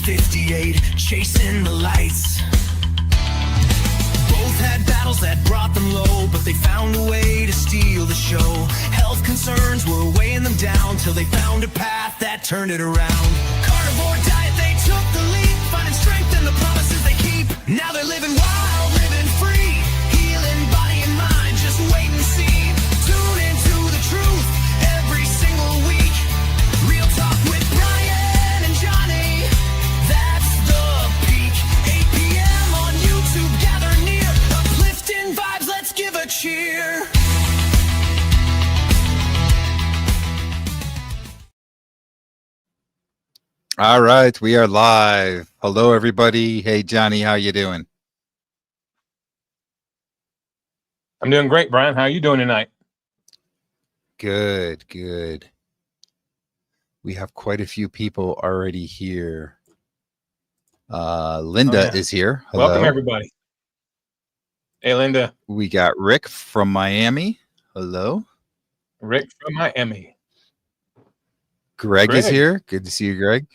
58, chasing the lights. Both had battles that brought them low, but they found a way to steal the show. Health concerns were weighing them down till they found a path that turned it around. Carnivore diet, they took the leap, finding strength in the promises they keep. Now they're living wild, living free, healing body and mind. Just wait and see. Tune into the truth every single week. Real talk with Brian and Johnny. That's the peak. 8 p.m. on YouTube. Gather near. Uplifting vibes. Let's give a cheer. All right, we are live. Hello, everybody. Hey, Johnny, how you doing? I'm doing great, Brian. How are you doing tonight? Good, good. We have quite a few people already here. Linda is here. Hello. Welcome, everybody. Hey, Linda. We got Rick from Miami. Hello. Rick from Miami. Greg is here. Good to see you, Greg.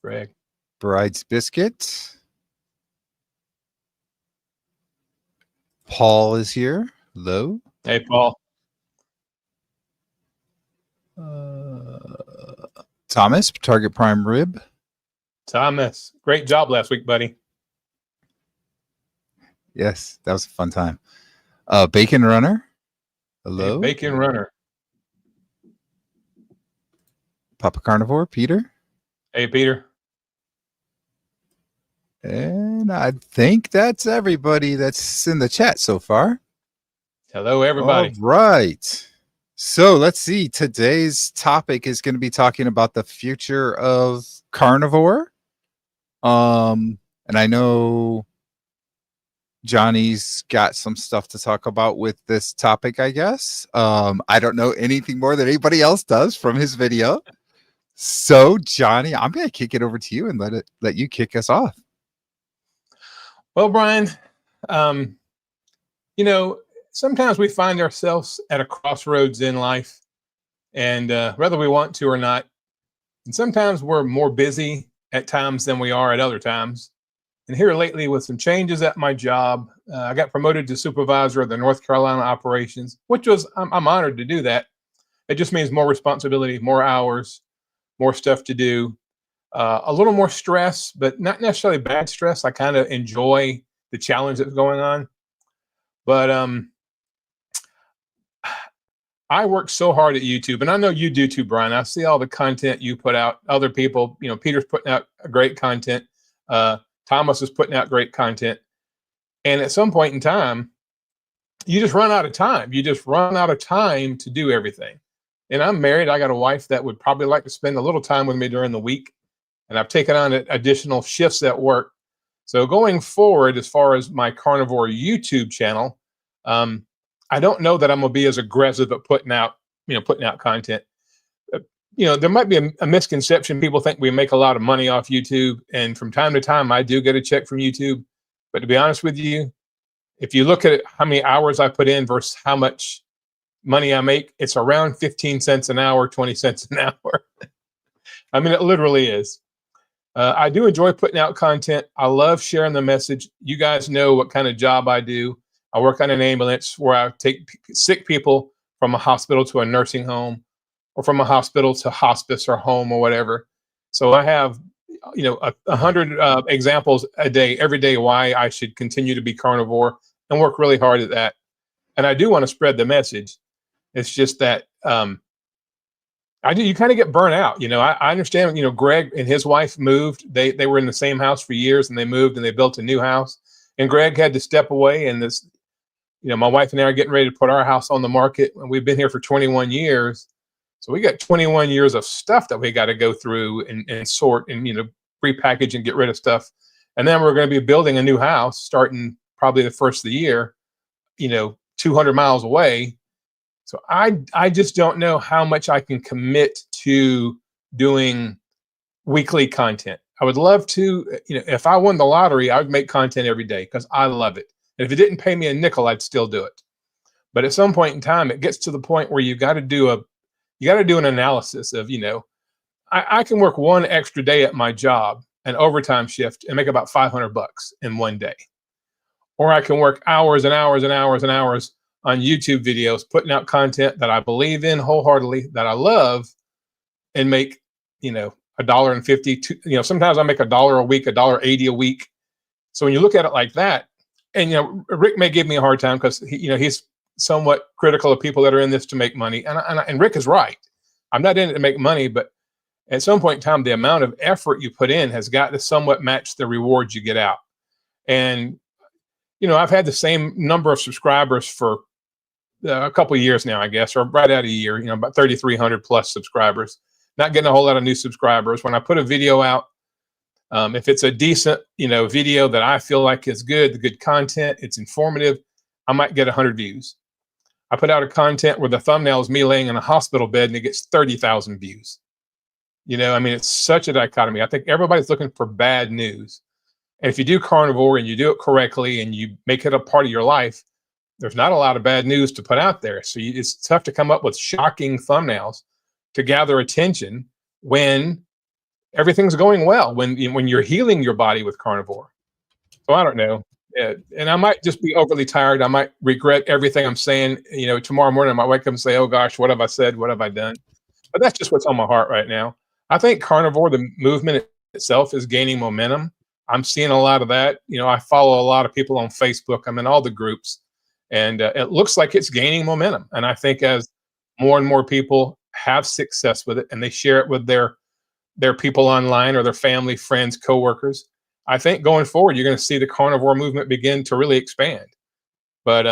Greg. Bride's Biscuit. Paul is here. Hello. Hey, Paul. Thomas, Target Prime Rib. Thomas, great job last week, buddy. Yes, that was a fun time. Bacon Runner. Hello. Hey, Bacon Runner. Papa Carnivore, Peter. Hey, Peter. And I think that's everybody that's in the chat so far. Hello, everybody. All right. So let's see. Today's topic is going to be talking about the future of carnivore. And I know Johnny's got some stuff to talk about with this topic, I guess. I don't know anything more than anybody else does from his video. So, Johnny, I'm going to kick it over to you and let you kick us off. Well, Brian, you know, sometimes we find ourselves at a crossroads in life, and whether we want to or not, and sometimes we're more busy at times than we are at other times. And here lately, with some changes at my job, I got promoted to supervisor of the North Carolina operations, which was, I'm honored to do that. It just means more responsibility, more hours, more stuff to do, a little more stress, but not necessarily bad stress. I kind of enjoy the challenge that's going on. But I work so hard at YouTube, and I know you do too, Brian. I see all the content you put out. Other people, you know, Peter's putting out great content. Thomas is putting out great content. And at some point in time, you just run out of time. You just run out of time to do everything. And I'm married. I got a wife that would probably like to spend a little time with me during the week. And I've taken on additional shifts at work. So going forward, as far as my Carnivore YouTube channel, I don't know that I'm going to be as aggressive at putting out content. You know, there might be a misconception. People think we make a lot of money off YouTube. And from time to time, I do get a check from YouTube. But to be honest with you, if you look at how many hours I put in versus how much money I make, it's around 15 cents an hour, 20 cents an hour. I mean, it literally is. I do enjoy putting out content. I love sharing the message. You guys know what kind of job I do. I work on an ambulance where I take sick people from a hospital to a nursing home, or from a hospital to hospice or home or whatever. So I have, you know, 100 examples a day, every day, why I should continue to be carnivore and work really hard at that. And I do want to spread the message. It's just that you kind of get burnt out. You know, I understand, you know, Greg and his wife moved. They were in the same house for years, and they moved and they built a new house. And Greg had to step away, and this, you know, my wife and I are getting ready to put our house on the market. And we've been here for 21 years. So we got 21 years of stuff that we got to go through and sort and, you know, prepackage and get rid of stuff. And then we're going to be building a new house starting probably the first of the year, you know, 200 miles away. So I just don't know how much I can commit to doing weekly content. I would love to, you know, if I won the lottery, I would make content every day because I love it. And if it didn't pay me a nickel, I'd still do it. But at some point in time, it gets to the point where you got to do an analysis of, you know, I can work one extra day at my job, an overtime shift, and make about $500 in one day. Or I can work hours and hours and hours and hours on YouTube videos, putting out content that I believe in wholeheartedly, that I love, and make, $1.50. Sometimes I make $1 a week, $1.80 a week. So when you look at it like that, and Rick may give me a hard time because he's somewhat critical of people that are in this to make money, and Rick is right. I'm not in it to make money, but at some point in time, the amount of effort you put in has got to somewhat match the rewards you get out. And I've had the same number of subscribers for a couple of years now, I guess, or right at a year. About 3,300 plus subscribers. Not getting a whole lot of new subscribers. When I put a video out, if it's a decent, video that I feel like is good, the good content, it's informative, I might get 100 views. I put out a content where the thumbnail is me laying in a hospital bed and it gets 30,000 views. It's such a dichotomy. I think everybody's looking for bad news. And if you do carnivore and you do it correctly and you make it a part of your life, there's not a lot of bad news to put out there. So it's tough to come up with shocking thumbnails to gather attention when everything's going well, when you're healing your body with carnivore. So I don't know. And I might just be overly tired. I might regret everything I'm saying. Tomorrow morning I might wake up and say, oh gosh, what have I said? What have I done? But that's just what's on my heart right now. I think carnivore, the movement itself, is gaining momentum. I'm seeing a lot of that. I follow a lot of people on Facebook. I'm in all the groups, and it looks like it's gaining momentum. And I think as more and more people have success with it and they share it with their people online or their family, friends, coworkers, I think going forward, you're going to see the carnivore movement begin to really expand. But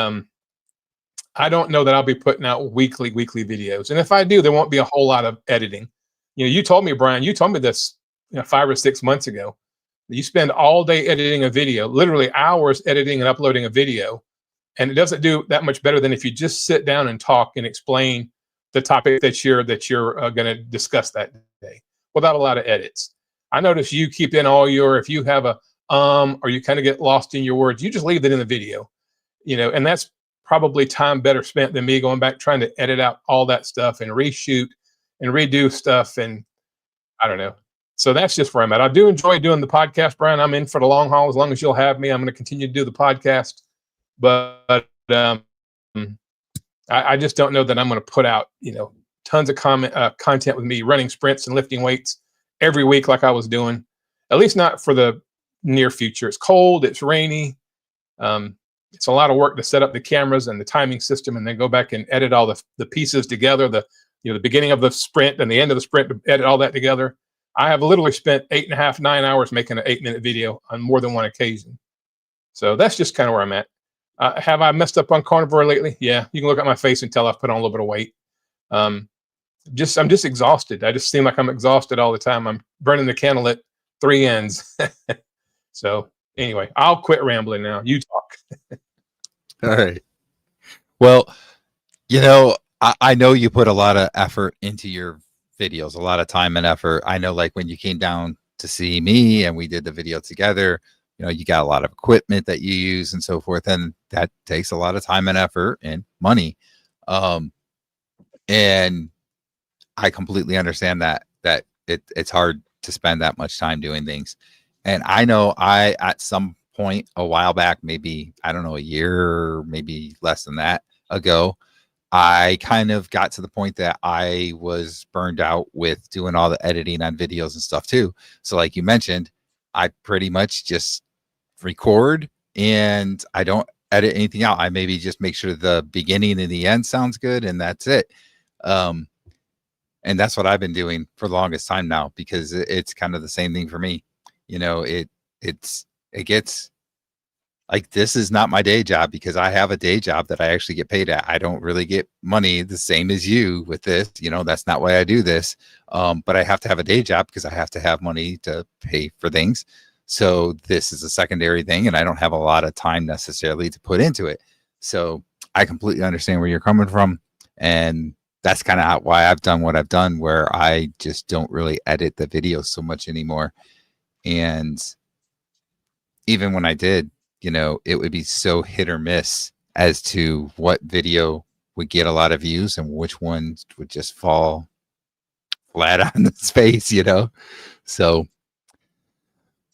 I don't know that I'll be putting out weekly videos. And if I do, there won't be a whole lot of editing. You told me, Brian, you told me this 5 or 6 months ago. You spend all day editing a video, literally hours editing and uploading a video. And it doesn't do that much better than if you just sit down and talk and explain the topic that you're going to discuss that day without a lot of edits. I notice you keep in all if you have or you kind of get lost in your words, you just leave it in the video, and that's probably time better spent than me going back trying to edit out all that stuff and reshoot and redo stuff. And I don't know. So that's just where I'm at. I do enjoy doing the podcast, Brian. I'm in for the long haul. As long as you'll have me, I'm going to continue to do the podcast. But I just don't know that I'm going to put out, tons of content with me running sprints and lifting weights every week like I was doing, at least not for the near future. It's cold. It's rainy. It's a lot of work to set up the cameras and the timing system and then go back and edit all the pieces together, the beginning of the sprint and the end of the sprint, to edit all that together. I have literally spent 8.5, 9 hours making an 8-minute video on more than one occasion. So that's just kind of where I'm at. Have I messed up on carnivore lately? Yeah, you can look at my face and tell I've put on a little bit of weight. I'm just exhausted. I just seem like I'm exhausted all the time. I'm burning the candle at 3 ends. So anyway, I'll quit rambling now. You talk. All right. Well, I know you put a lot of effort into your videos, a lot of time and effort. I know, like when you came down to see me and we did the video together, you got a lot of equipment that you use and so forth, and that takes a lot of time and effort and money. And I completely understand that it's hard to spend that much time doing things. And I know at some point a while back, maybe, I don't know, a year, maybe less than that ago, I kind of got to the point that I was burned out with doing all the editing on videos and stuff too. So like you mentioned, I pretty much just record and I don't edit anything out. I maybe just make sure the beginning and the end sounds good and that's it. And that's what I've been doing for the longest time now, because it's kind of the same thing for me. It gets like, this is not my day job, because I have a day job that I actually get paid at. I don't really get money the same as you with this, that's not why I do this. But I have to have a day job because I have to have money to pay for things. So this is a secondary thing, and I don't have a lot of time necessarily to put into it. So I completely understand where you're coming from. And that's kind of why I've done what I've done, where I just don't really edit the videos so much anymore. And even when I did, it would be so hit or miss as to what video would get a lot of views and which ones would just fall flat on his face, you know. So,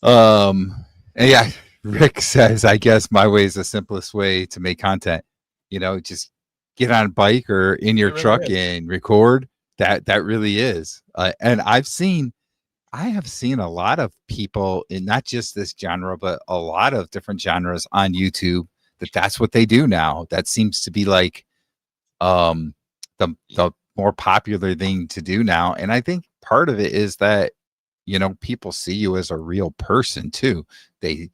and yeah, Rick says, I guess my way is the simplest way to make content. You know, just get on a bike or in your It really truck is. and record. That really is. And I have seen a lot of people in not just this genre, but a lot of different genres on YouTube that's what they do now. That seems to be like the more popular thing to do now. And I think part of it is that, you know, people see you as a real person too. They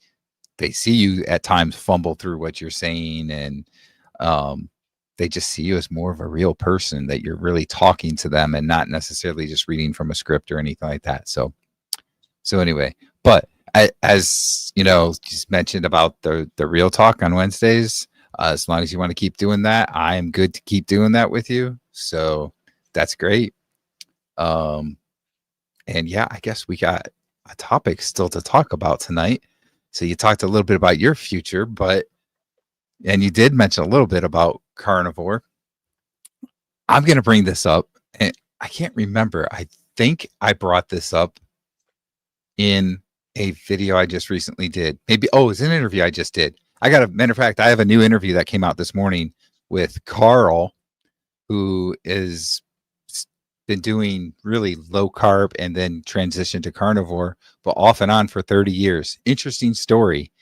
see you at times fumble through what you're saying, and they just see you as more of a real person, that you're really talking to them and not necessarily just reading from a script or anything like that. So anyway, but as you know, just mentioned about the real talk on Wednesdays. As long as you want to keep doing that, I am good to keep doing that with you. So that's great. And yeah, I guess we got a topic still to talk about tonight. So you talked a little bit about your future, and you did mention a little bit about Carnivore. I'm going to bring this up, and I can't remember. I think I brought this up in a video I just recently did. Maybe, it's an interview I just did. Matter of fact, I have a new interview that came out this morning with Carl, who is been doing really low carb and then transitioned to carnivore, but off and on for 30 years. Interesting story.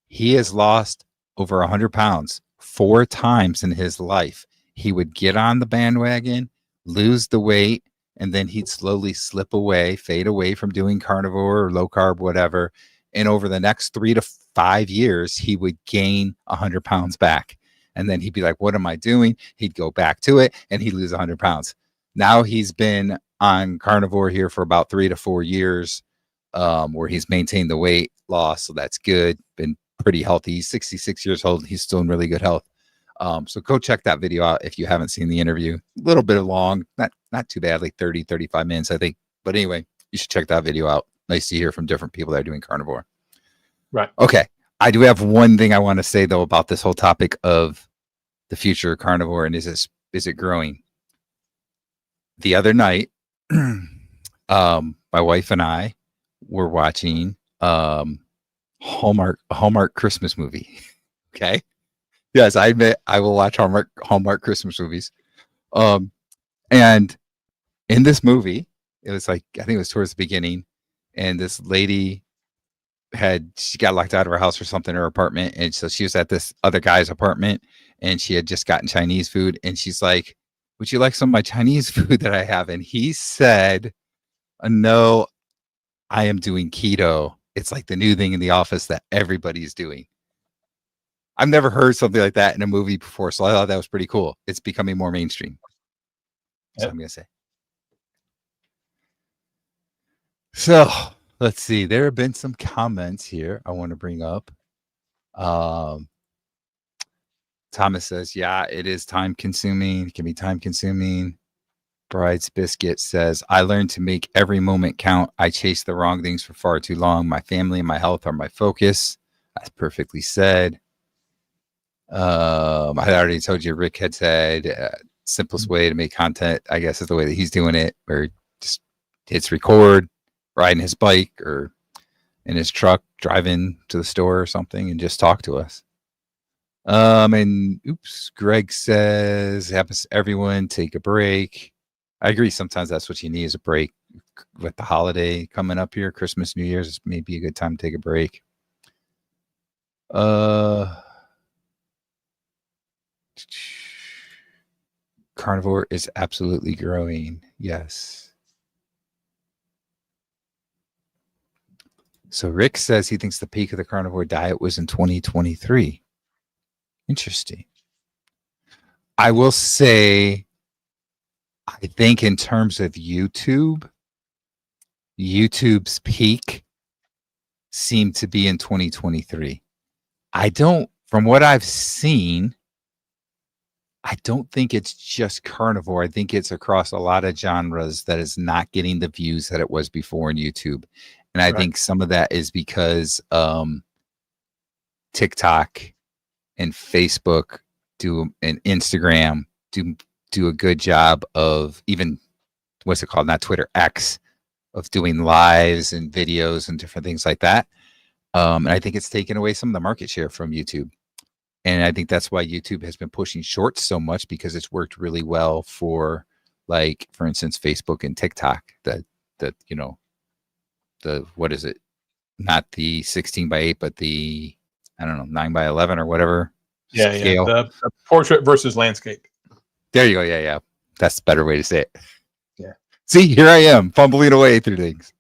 He has lost over 100 pounds 4 times in his life. He would get on the bandwagon, lose the weight, and then he'd slowly slip away, fade away from doing carnivore or low carb, whatever. And over the next 3 to 5 years, he would gain 100 pounds back. And then he'd be like, what am I doing? He'd go back to it and he'd lose 100 pounds. Now he's been on carnivore here for about 3 to 4 years, where he's maintained the weight loss. So that's good. Been pretty healthy. He's 66 years old. He's still in really good health. So go check that video out if you haven't seen the interview. A little bit long, not too bad, like 30, 35 minutes, I think. But anyway, you should check that video out. Nice to hear from different people that are doing carnivore. Right. Okay. I do have one thing I want to say, though, about this whole topic of the future of carnivore and is it growing? The other night, my wife and I were watching a Hallmark Christmas movie. Okay. Yes, I admit I will watch Hallmark Christmas movies. And in this movie, it was like, I think it was towards the beginning, and this lady she got locked out of her house or something, her apartment. And so she was at this other guy's apartment, and she had just gotten Chinese food. And she's like, would you like some of my Chinese food that I have? And he said, no, I am doing keto. It's like the new thing in the office that everybody's doing. I've never heard something like that in a movie before, so I thought that was pretty cool. It's becoming more mainstream. That's what I'm going to say. So let's see. There have been some comments here I want to bring up. Thomas says, yeah, it is time consuming. It can be time consuming. Bride's Biscuit says, I learned to make every moment count. I chased the wrong things for far too long. My family and my health are my focus. That's perfectly said. I already told you, Rick had said, simplest way to make content, I guess, is the way that he's doing it, where just hits record, riding his bike or in his truck, driving to the store or something, and just talk to us. And Greg says, happens to everyone, take a break. I agree. Sometimes that's what you need, is a break. With the holiday coming up here, Christmas, New Year's, it's maybe a good time to take a break. Carnivore is absolutely growing. Yes. So Rick says he thinks the peak of the carnivore diet was in 2023. Interesting. I will say, I think in terms of YouTube's peak seemed to be in 2023. From what I've seen, I don't think it's just carnivore. I think it's across a lot of genres that is not getting the views that it was before in YouTube. And I think some of that is because TikTok and Facebook and Instagram do a good job of, even what's it called? Not Twitter, X, of doing lives and videos and different things like that. And I think it's taken away some of the market share from YouTube. And I think that's why YouTube has been pushing shorts so much, because it's worked really well for, like, for instance, Facebook and TikTok. What is it? Not the 16:8, but the, I don't know, 9:11 or whatever scale. The portrait versus landscape. There you go. Yeah. That's the better way to say it. Yeah. See, here I am fumbling away through things.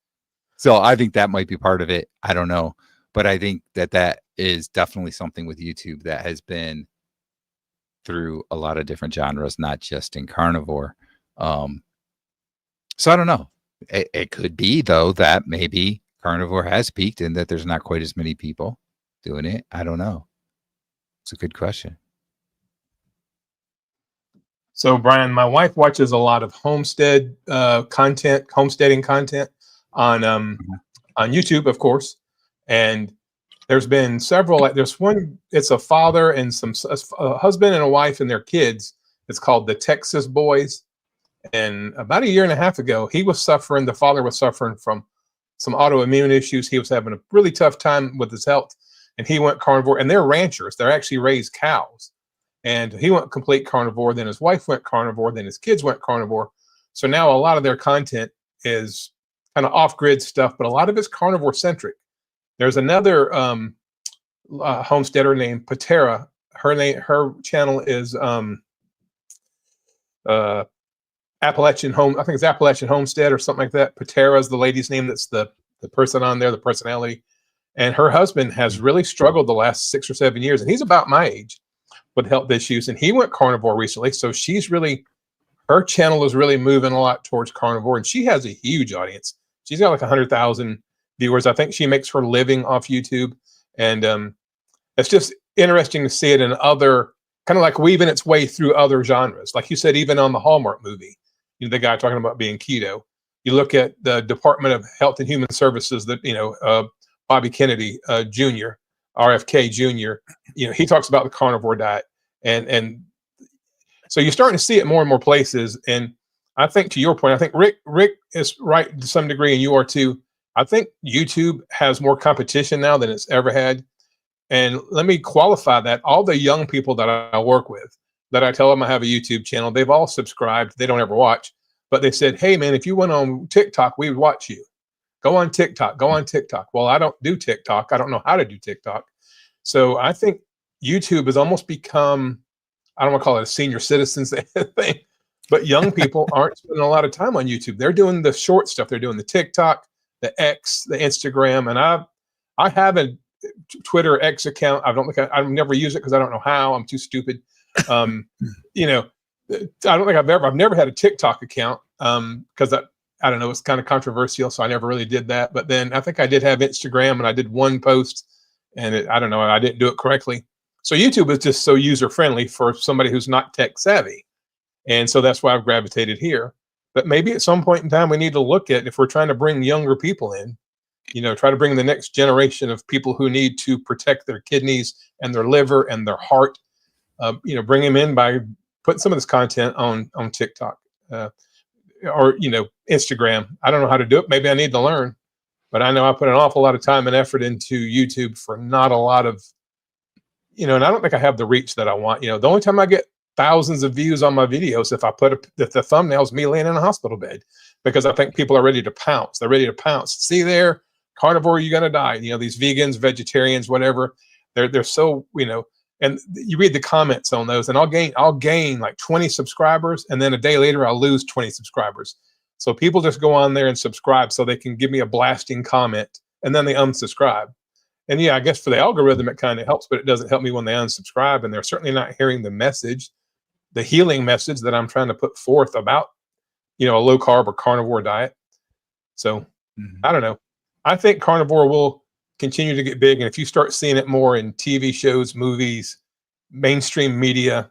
So I think that might be part of it. I don't know. But I think that is definitely something with YouTube that has been through a lot of different genres, not just in carnivore. So I don't know. It could be, though, that maybe carnivore has peaked and that there's not quite as many people doing it. I don't know. It's a good question. So, Brian, my wife watches a lot of homesteading content on YouTube, of course. And there's been several. There's one. It's a father and a husband and a wife and their kids. It's called the Texas Boys. And about 1.5 years ago, the father was suffering from some autoimmune issues. He was having a really tough time with his health, and he went carnivore. And they're ranchers. They're actually raised cows. And he went complete carnivore. Then his wife went carnivore. Then his kids went carnivore. So now a lot of their content is kind of off-grid stuff, but a lot of it's carnivore-centric. There's another homesteader named Patera. Her channel is Appalachian Home. I think it's Appalachian Homestead or something like that. Patera is the lady's name. That's the person on there, the personality. And her husband has really struggled the last 6 or 7 years, and he's about my age, with health issues. And he went carnivore recently. So her channel is really moving a lot towards carnivore, and she has a huge audience. She's got like 100,000 viewers. I think she makes her living off YouTube. And it's just interesting to see it in other, kind of like weaving its way through other genres. Like you said, even on the Hallmark movie, the guy talking about being keto. You look at the Department of Health and Human Services, that, Bobby Kennedy Jr., RFK Jr., he talks about the carnivore diet. And so you're starting to see it more and more places. And I think, to your point, I think Rick is right to some degree, and you are too. I think YouTube has more competition now than it's ever had. And let me qualify that. All the young people that I work with, that I tell them I have a YouTube channel, they've all subscribed. They don't ever watch, but they said, hey, man, if you went on TikTok, we would watch you. Go on TikTok. Go on TikTok. Well, I don't do TikTok. I don't know how to do TikTok. So I think YouTube has almost become, I don't want to call it a senior citizens thing, but young people aren't spending a lot of time on YouTube. They're doing the short stuff. They're doing the TikTok, the X, the Instagram. And I have a Twitter X account. I've never used it because I don't know how. I'm too stupid. I don't think I've never had a TikTok account because I don't know, it's kind of controversial. So I never really did that. But then I think I did have Instagram, and I did one post, and I don't know, I didn't do it correctly. So YouTube is just so user-friendly for somebody who's not tech savvy. And so that's why I've gravitated here. But maybe at some point in time, we need to look at, if we're trying to bring younger people in, try to bring the next generation of people who need to protect their kidneys and their liver and their heart, bring them in by putting some of this content on TikTok or Instagram. I don't know how to do it. Maybe I need to learn, but I know I put an awful lot of time and effort into YouTube for not a lot of, and I don't think I have the reach that I want. The only time I get thousands of views on my videos if I put the thumbnail's me laying in a hospital bed, because I think people are ready to pounce. They're ready to pounce. See there, carnivore, you're gonna die. These vegans, vegetarians, whatever. They're so and you read the comments on those, and I'll gain like 20 subscribers, and then a day later I'll lose 20 subscribers. So people just go on there and subscribe so they can give me a blasting comment, and then they unsubscribe. And yeah, I guess for the algorithm it kind of helps, but it doesn't help me when they unsubscribe, and they're certainly not hearing the message, the healing message that I'm trying to put forth about, a low carb or carnivore diet. So I don't know. I think carnivore will continue to get big. And if you start seeing it more in TV shows, movies, mainstream media,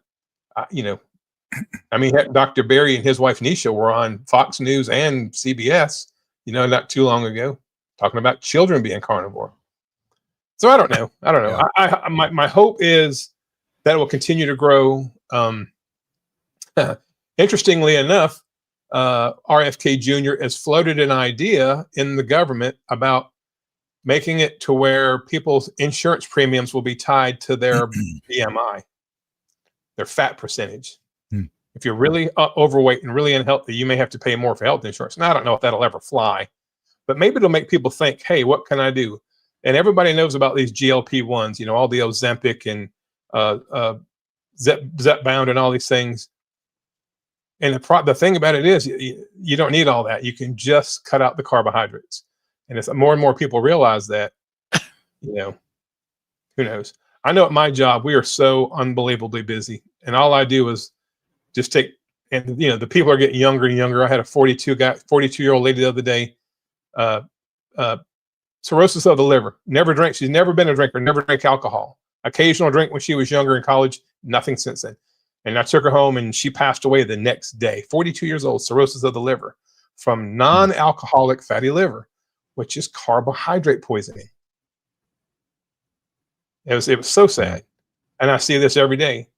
Dr. Barry and his wife Nisha were on Fox News and CBS, not too long ago, talking about children being carnivore. So I don't know. Yeah. My hope is that it will continue to grow. Interestingly enough, RFK Jr. has floated an idea in the government about making it to where people's insurance premiums will be tied to their BMI, their fat percentage. Hmm. If you're really overweight and really unhealthy, you may have to pay more for health insurance. Now, I don't know if that'll ever fly, but maybe it'll make people think, hey, what can I do? And everybody knows about these GLP-1s, all the Ozempic and Zepbound and all these things. And the thing about it is you don't need all that. You can just cut out the carbohydrates. And as more and more people realize that, who knows? I know at my job, we are so unbelievably busy. And all I do is just take, and the people are getting younger and younger. I had a 42-year-old lady the other day, cirrhosis of the liver, never drank. She's never been a drinker, never drank alcohol. Occasional drink when she was younger in college, nothing since then. And I took her home and she passed away the next day. 42 years old, cirrhosis of the liver from non-alcoholic fatty liver, which is carbohydrate poisoning. It was so sad. And I see this every day.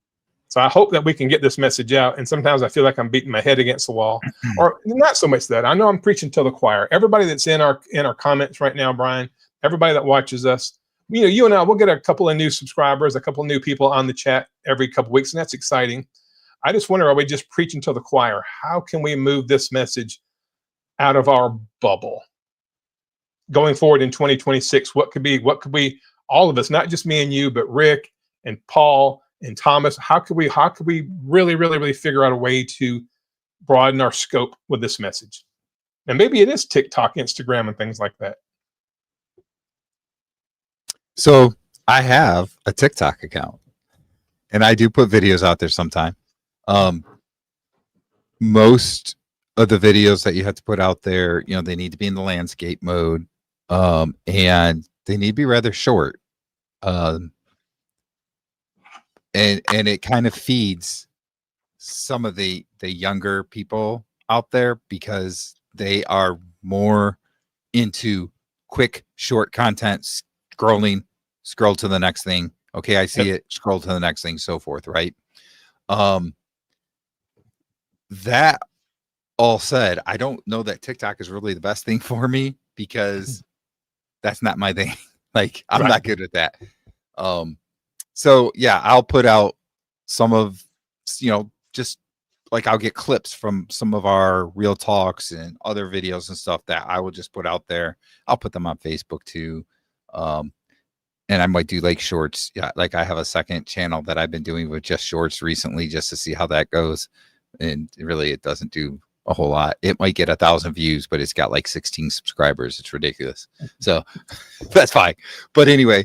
So I hope that we can get this message out. And sometimes I feel like I'm beating my head against the wall, or not so much that. I know I'm preaching to the choir. Everybody that's in our comments right now, Brian, everybody that watches us, you and I, we'll get a couple of new subscribers, a couple of new people on the chat every couple of weeks, and that's exciting. I just wonder, are we just preaching to the choir? How can we move this message out of our bubble? Going forward in 2026, what could we, all of us, not just me and you, but Rick and Paul and Thomas, how could we really, really, really figure out a way to broaden our scope with this message? And maybe it is TikTok, Instagram, and things like that. So I have a TikTok account and I do put videos out there sometime. Most of the videos that you have to put out there, they need to be in the landscape mode. And they need to be rather short. And it kind of feeds some of the younger people out there because they are more into quick, short content, scroll to the next thing. Okay, I see it, scroll to the next thing, so forth, right? That all said, I don't know that TikTok is really the best thing for me because that's not my thing. Like, I'm not good at that. So yeah, I'll put out some of, just like I'll get clips from some of our real talks and other videos and stuff that I will just put out there. I'll put them on Facebook too. And I might do like shorts. Yeah. Like I have a second channel that I've been doing with just shorts recently just to see how that goes. And really, it doesn't do a whole lot. It might get 1,000 views, but it's got like 16 subscribers. It's ridiculous. So that's fine. But anyway,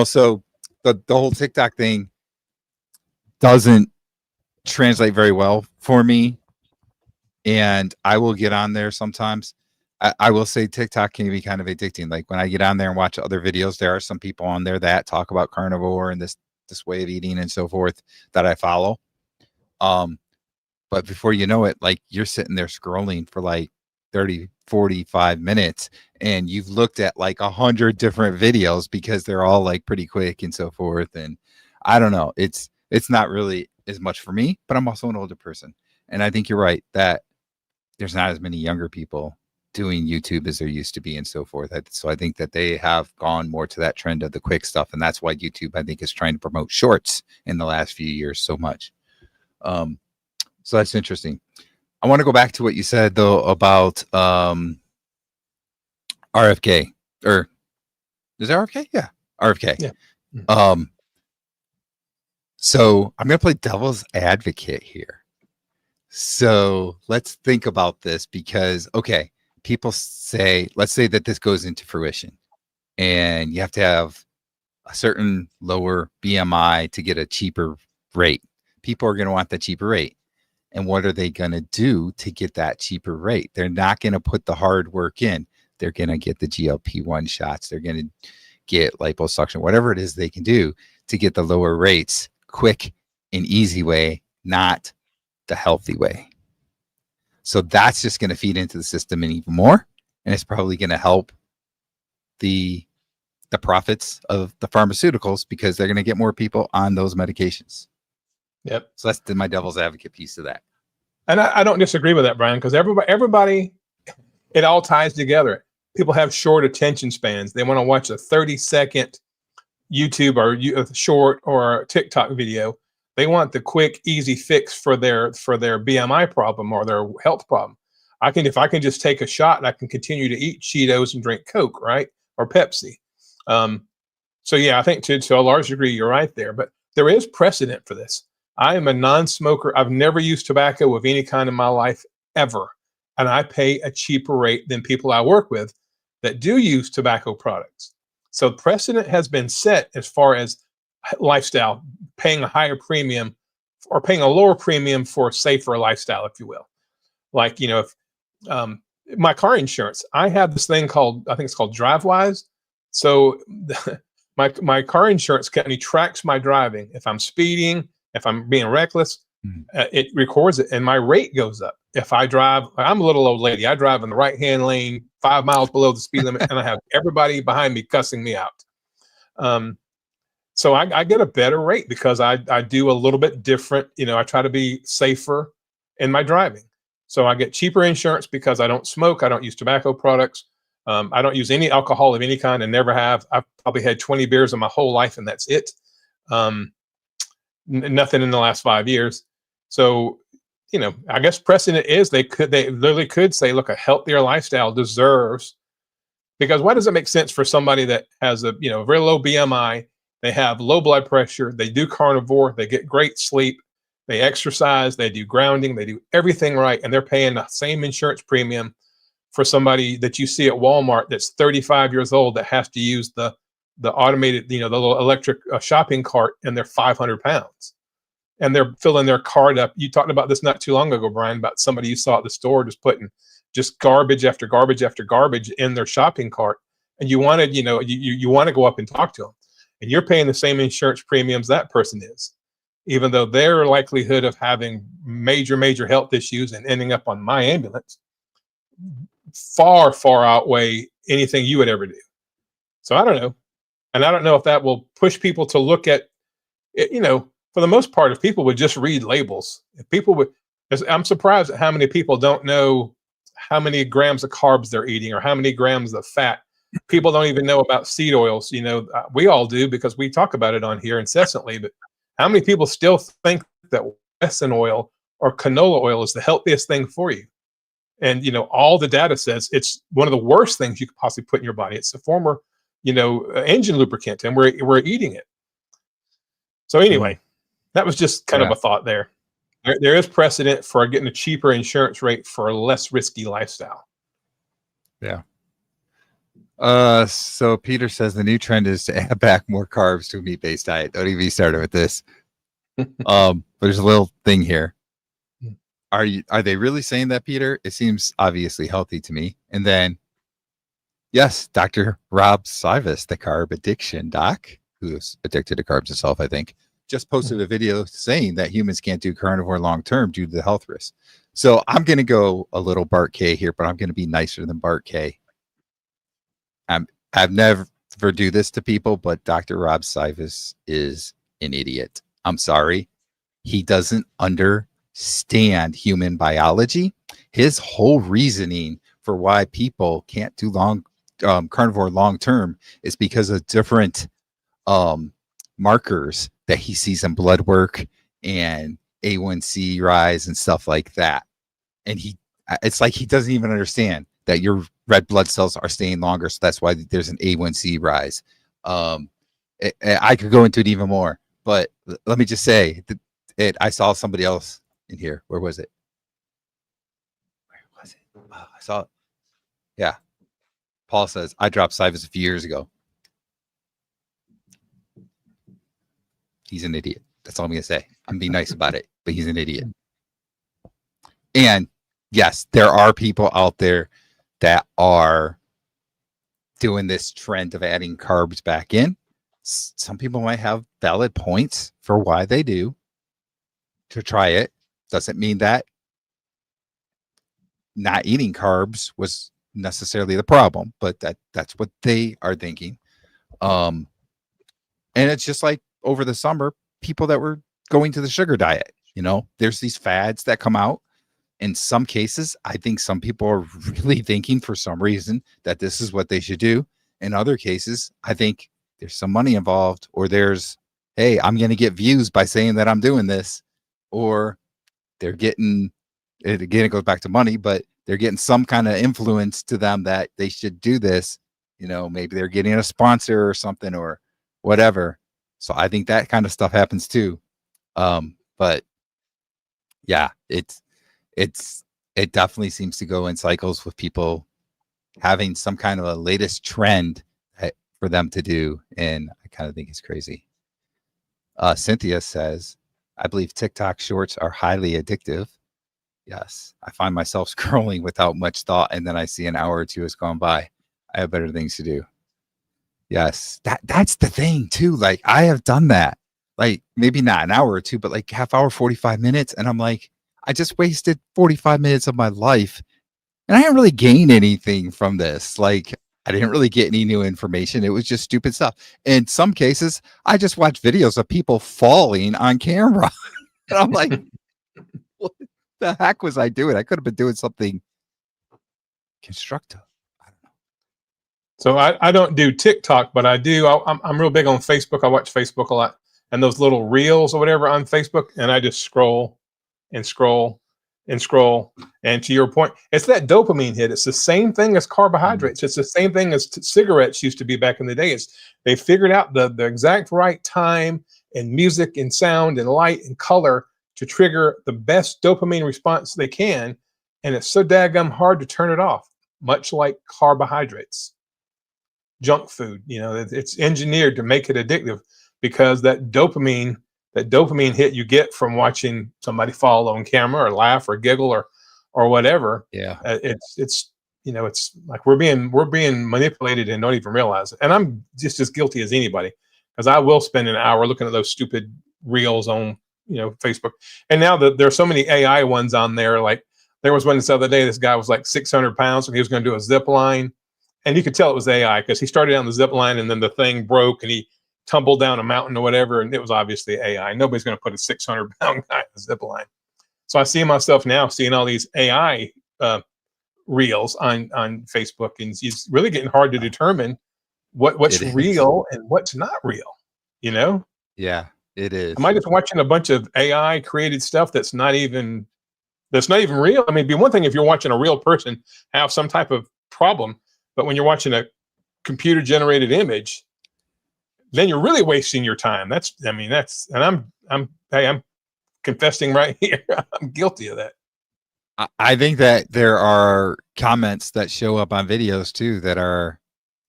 so the whole TikTok thing doesn't translate very well for me. And I will get on there sometimes. I will say TikTok can be kind of addicting. Like when I get on there and watch other videos, there are some people on there that talk about carnivore and this way of eating and so forth that I follow. But before you know it, like you're sitting there scrolling for like 30, 45 minutes and you've looked at like 100 different videos because they're all like pretty quick and so forth. And I don't know, it's not really as much for me, but I'm also an older person. And I think you're right that there's not as many younger people doing YouTube as there used to be and so forth. So I think that they have gone more to that trend of the quick stuff. And that's why YouTube, I think, is trying to promote shorts in the last few years so much. So that's interesting. I want to go back to what you said though about RFK, or is it RFK? Yeah, RFK. Yeah. So I'm going to play devil's advocate here. So let's think about this because, okay, people say, let's say that this goes into fruition and you have to have a certain lower BMI to get a cheaper rate. People are going to want the cheaper rate. And what are they going to do to get that cheaper rate? They're not going to put the hard work in. They're going to get the GLP-1 shots. They're going to get liposuction, whatever it is they can do to get the lower rates, quick and easy way, not the healthy way. So that's just going to feed into the system and even more. And it's probably going to help the profits of the pharmaceuticals because they're going to get more people on those medications. Yep. So that's my devil's advocate piece of that. And I don't disagree with that, Brian, because everybody, it all ties together. People have short attention spans. They want to watch a 30-second YouTube or a short or a TikTok video. They want the quick, easy fix for their BMI problem or their health problem. If I can just take a shot, I can continue to eat Cheetos and drink Coke, right, or Pepsi. So yeah, I think to a large degree you're right there, but there is precedent for this. I am a non-smoker. I've never used tobacco of any kind in my life ever, and I pay a cheaper rate than people I work with that do use tobacco products. So precedent has been set as far as lifestyle, paying a higher premium or paying a lower premium for a safer lifestyle, if you will. Like, you know, if my car insurance, I have this thing called, I think it's called DriveWise. So my car insurance company tracks my driving. If I'm speeding, if I'm being reckless, it records it and my rate goes up. If I drive, I'm a little old lady, I drive in the right-hand lane 5 miles below the speed limit and I have everybody behind me cussing me out. So I get a better rate because I do a little bit different. You know, I try to be safer in my driving. So I get cheaper insurance because I don't smoke. I don't use tobacco products. I don't use any alcohol of any kind and never have. I've probably had 20 beers in my whole life and that's it. Nothing in the last 5 years. So, you know, I guess precedent is they literally could say, look, a healthier lifestyle deserves, because why does it make sense for somebody that has a, you know, very low BMI, they have low blood pressure, they do carnivore, they get great sleep, they exercise, they do grounding, they do everything right, and they're paying the same insurance premium for somebody that you see at Walmart that's 35 years old that has to use the automated, you know, the little electric shopping cart, and they're 500 pounds. And they're filling their cart up. You talked about this not too long ago, Brian, about somebody you saw at the store just putting just garbage after garbage after garbage in their shopping cart. And you wanted, you know, you want to go up and talk to them. And you're paying the same insurance premiums that person is, even though their likelihood of having major health issues and ending up on my ambulance far outweigh anything you would ever do. So I don't know. And I don't know if that will push people to look at it, you know, for the most part, if people would just read labels, if people would, I'm surprised at how many people don't know how many grams of carbs they're eating or how many grams of fat. People don't even know about seed oils. You know, we all do because we talk about it on here incessantly, but how many people still think that Wesson oil or canola oil is the healthiest thing for you? And, you know, all the data says it's one of the worst things you could possibly put in your body. It's a former, you know, engine lubricant, and we're eating it. So anyway, that was just kind of a thought there. There is precedent for getting a cheaper insurance rate for a less risky lifestyle. Yeah. So Peter says the new trend is to add back more carbs to a meat-based diet. Don't even be started with this. There's a little thing here. Are they really saying that, Peter? It seems obviously healthy to me. And then, yes, Dr. Rob Sivas, the carb addiction doc, who's addicted to carbs himself, I think, just posted a video saying that humans can't do carnivore long-term due to the health risks. So I'm going to go a little Bart K here, but I'm going to be nicer than Bart K. I've never do this to people, but Dr. Rob Sivas is an idiot. I'm sorry. He doesn't understand human biology. His whole reasoning for why people can't do carnivore long-term is because of different markers that he sees in blood work and A1C rise and stuff like that. And it's like he doesn't even understand that your red blood cells are staying longer. So that's why there's an A1C rise. I could go into it even more, but let me just say I saw somebody else in here. Where was it? I saw it. Yeah. Paul says, I dropped Sivas a few years ago. He's an idiot. That's all I'm going to say. I'm being nice about it, but he's an idiot. And yes, there are people out there that are doing this trend of adding carbs back in. Some people might have valid points for why they do to try it. Doesn't mean that not eating carbs was necessarily the problem, but that's what they are thinking. And it's just like over the summer, people that were going to the sugar diet, you know, there's these fads that come out. in some cases, I think some people are really thinking for some reason that this is what they should do. In other cases, I think there's some money involved, or there's, hey, I'm going to get views by saying that I'm doing this, or they're getting it again. It goes back to money, but they're getting some kind of influence to them that they should do this. Maybe they're getting a sponsor or something or whatever. So I think that kind of stuff happens too. But yeah, it definitely seems to go in cycles with people having some kind of a latest trend for them to do. And I kind of think it's crazy. Cynthia says, I believe TikTok shorts are highly addictive. Yes, I find myself scrolling without much thought, and then I see an hour or two has gone by. I have better things to do. Yes, that's the thing too. Like I have done that. Like maybe not an hour or two, but like half hour, 45 minutes. And I'm like, I just wasted 45 minutes of my life. And I didn't really gain anything from this. Like I didn't really get any new information. It was just stupid stuff. In some cases, I just watched videos of people falling on camera. And I'm like, what the heck was I doing? I could have been doing something constructive. So I don't do TikTok, but I do. I'm real big on Facebook. I watch Facebook a lot, and those little reels or whatever on Facebook, and I just scroll and scroll and scroll. And to your point, it's that dopamine hit. It's the same thing as carbohydrates. It's the same thing as cigarettes used to be back in the day. They figured out the exact right time and music and sound and light and color to trigger the best dopamine response they can, and it's so daggum hard to turn it off. Much like carbohydrates. Junk food, it's engineered to make it addictive because that dopamine hit you get from watching somebody fall on camera or laugh or giggle or whatever. Yeah. It's like we're being manipulated and don't even realize it. And I'm just as guilty as anybody because I will spend an hour looking at those stupid reels on Facebook. And now that there's so many AI ones on there, like there was one this other day, this guy was like 600 pounds and he was going to do a zip line. And you could tell it was AI because he started on the zip line and then the thing broke and he tumbled down a mountain or whatever. And it was obviously AI. Nobody's going to put a 600-pound guy on the zip line. So I see myself now seeing all these AI reels on Facebook, and it's really getting hard to determine what's real and what's not real. Yeah, it is. Am I just watching a bunch of AI created stuff that's not even real? I mean, it'd be one thing if you're watching a real person have some type of problem. But when you're watching a computer generated image, then you're really wasting your time. And I'm confessing right here. I'm guilty of that. I think that there are comments that show up on videos too that are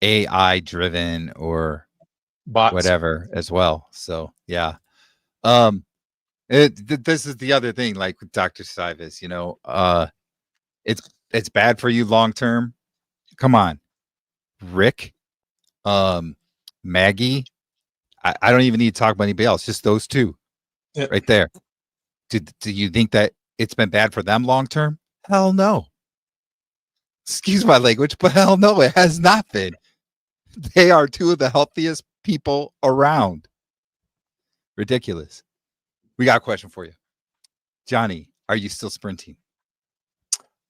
AI driven or Bots. Whatever as well. So yeah. This is the other thing, like with Dr. Sivis, it's bad for you long term. Come on, Rick, Maggie. I don't even need to talk about anybody else. Just those two, right there. Do you think that it's been bad for them long term? Hell no. Excuse my language, but hell no, it has not been. They are two of the healthiest people around. Ridiculous. We got a question for you, Johnny. Are you still sprinting?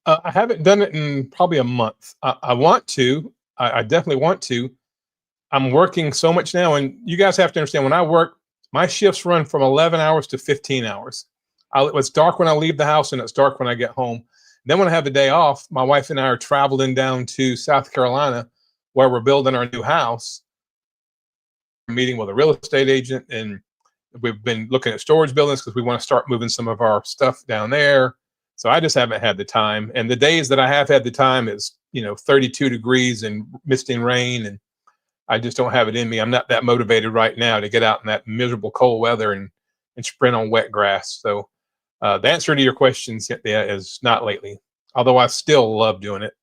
I haven't done it in probably a month. I want to. I definitely want to. I'm working so much now, and you guys have to understand when I work, my shifts run from 11 hours to 15 hours. It's dark when I leave the house, and it's dark when I get home. Then when I have the day off, my wife and I are traveling down to South Carolina, where we're building our new house. We're meeting with a real estate agent, and we've been looking at storage buildings because we want to start moving some of our stuff down there. So I just haven't had the time. And the days that I have had the time is, 32 degrees and misting rain. And I just don't have it in me. I'm not that motivated right now to get out in that miserable cold weather and sprint on wet grass. So the answer to your questions is not lately, although I still love doing it.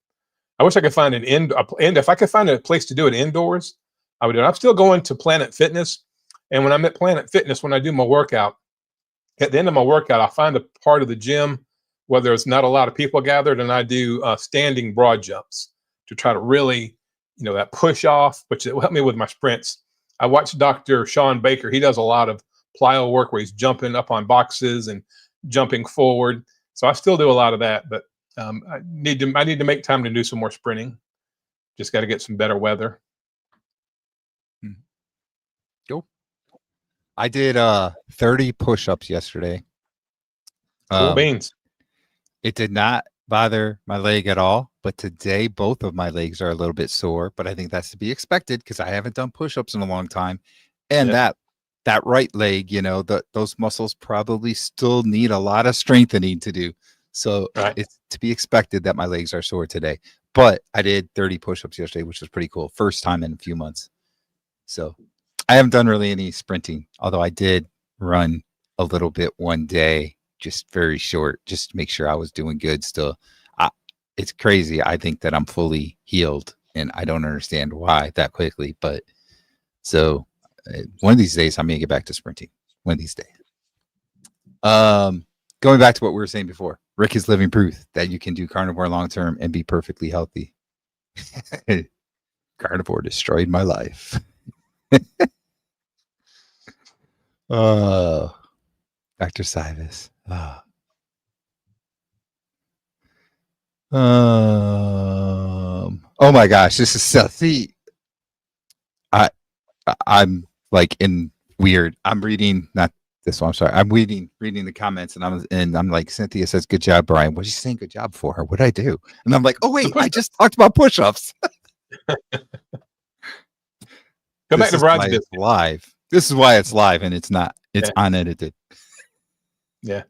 I wish I could find if I could find a place to do it indoors, I would do it. I'm still going to Planet Fitness. And when I'm at Planet Fitness, when I do my workout, at the end of my workout, I find a part of the gym where there's not a lot of people gathered, and I do standing broad jumps to try to really, that push off, which will help me with my sprints. I watch Dr. Sean Baker. He does a lot of plyo work where he's jumping up on boxes and jumping forward. So I still do a lot of that, but I need to make time to do some more sprinting. Just got to get some better weather. Go. I did 30 push-ups yesterday. Cool beans. It did not bother my leg at all, but today both of my legs are a little bit sore, but I think that's to be expected because I haven't done push-ups in a long time. And that right leg, you know, those muscles probably still need a lot of strengthening to do. So it's to be expected that my legs are sore today. But I did 30 push-ups yesterday, which was pretty cool. First time in a few months. So I haven't done really any sprinting, although I did run a little bit one day, just very short, just to make sure I was doing good still. It's crazy. I think that I'm fully healed, and I don't understand why that quickly. But so one of these days, I'm going to get back to sprinting. One of these days. Going back to what we were saying before, Rick is living proof that you can do carnivore long-term and be perfectly healthy. Carnivore destroyed my life. Oh, Dr. Sivis. Oh my gosh, this is so. See, I'm like in weird. I'm reading not this one. I'm sorry. I'm reading the comments, and I'm like, Cynthia says, "Good job, Brian." What are you saying? Good job for her. What did I do? And I'm like, oh wait, I just talked about push-ups. Go back to Brian's business. Live. This is why it's live, and it's not. It's unedited. Yeah.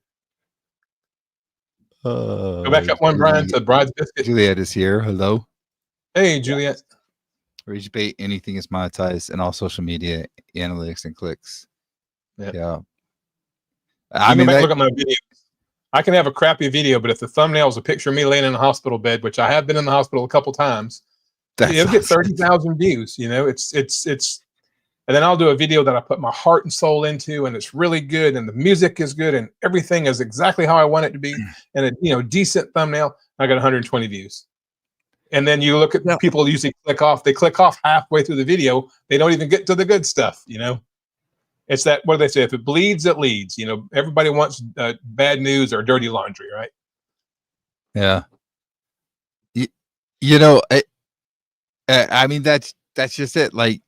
Go back up one, Brian, to Brian's biscuit. Juliet is here. Hello. Hey, Juliet. Rage bait, anything is monetized in all social media, analytics, and clicks. Yeah. I mean, look at my video. I can have a crappy video, but if the thumbnail is a picture of me laying in a hospital bed, which I have been in the hospital a couple times, it'll get 30,000 views. You know, it's, and then I'll do a video that I put my heart and soul into, and it's really good, and the music is good, and everything is exactly how I want it to be, and a decent thumbnail. I got 120 views. And then you look at people usually click off. They click off halfway through the video. They don't even get to the good stuff. You know, it's that, what do they say? If it bleeds, it leads. You know, everybody wants bad news or dirty laundry, right? Yeah. You know, I mean, that's just it. Like,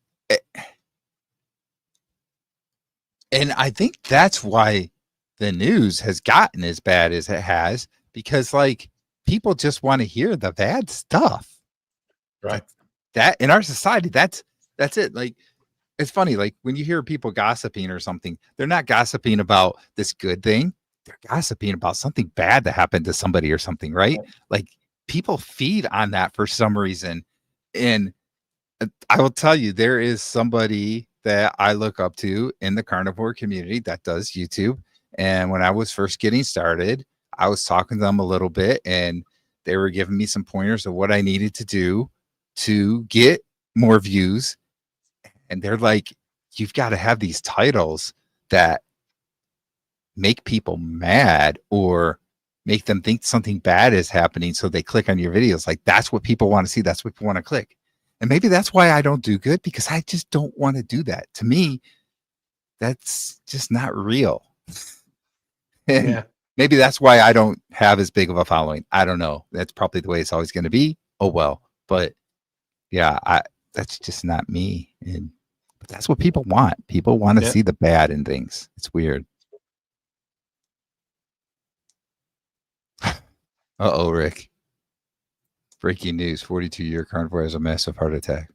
and I think that's why the news has gotten as bad as it has, because like people just want to hear the bad stuff. Right. That in our society, that's it. Like, it's funny, like when you hear people gossiping or something, they're not gossiping about this good thing. They're gossiping about something bad that happened to somebody or something, right? Like people feed on that for some reason. And I will tell you, there is somebody that I look up to in the carnivore community that does YouTube. And when I was first getting started, I was talking to them a little bit, and they were giving me some pointers of what I needed to do to get more views. And they're like, you've got to have these titles that make people mad or make them think something bad is happening, so they click on your videos. Like, that's what people want to see. That's what people want to click. And maybe that's why I don't do good, because I just don't want to do that. To me, that's just not real. And maybe that's why I don't have as big of a following. I don't know. That's probably the way it's always going to be. Oh, well. But yeah, that's just not me. But that's what people want. People want to see the bad in things. It's weird. Uh-oh, Rick. Breaking news, 42-year carnivore has a massive heart attack.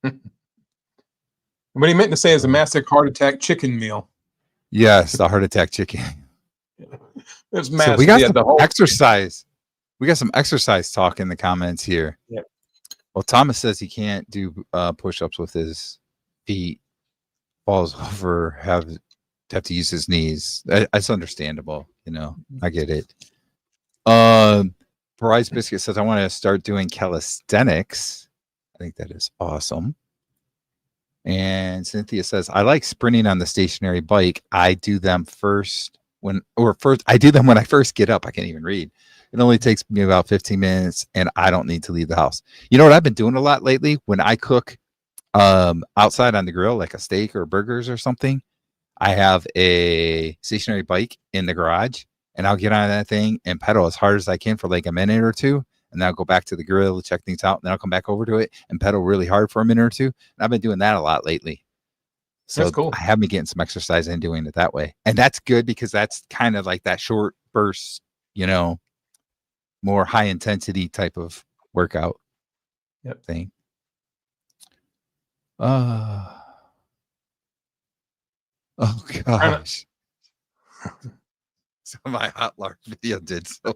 What he meant to say is a massive heart attack chicken meal. Yes, the heart attack chicken. It's massive. So we got some exercise. We got some exercise talk in the comments here. Yeah. Well, Thomas says he can't do push-ups with his feet. Falls over, have to use his knees. That's understandable. You know, I get it. Bryce Biscuit says, I want to start doing calisthenics. I think that is awesome. And Cynthia says, I like sprinting on the stationary bike. I do them when I first get up. I can't even read. It only takes me about 15 minutes, and I don't need to leave the house. You know what I've been doing a lot lately? When I cook outside on the grill, like a steak or burgers or something, I have a stationary bike in the garage, and I'll get on that thing and pedal as hard as I can for like a minute or two. And then I'll go back to the grill to check things out. And then I'll come back over to it and pedal really hard for a minute or two. And I've been doing that a lot lately. So That's cool. I have been getting some exercise and doing it that way. And that's good because that's kind of like that short burst, more high intensity type of workout thing. Oh gosh. So my hot lard video did so.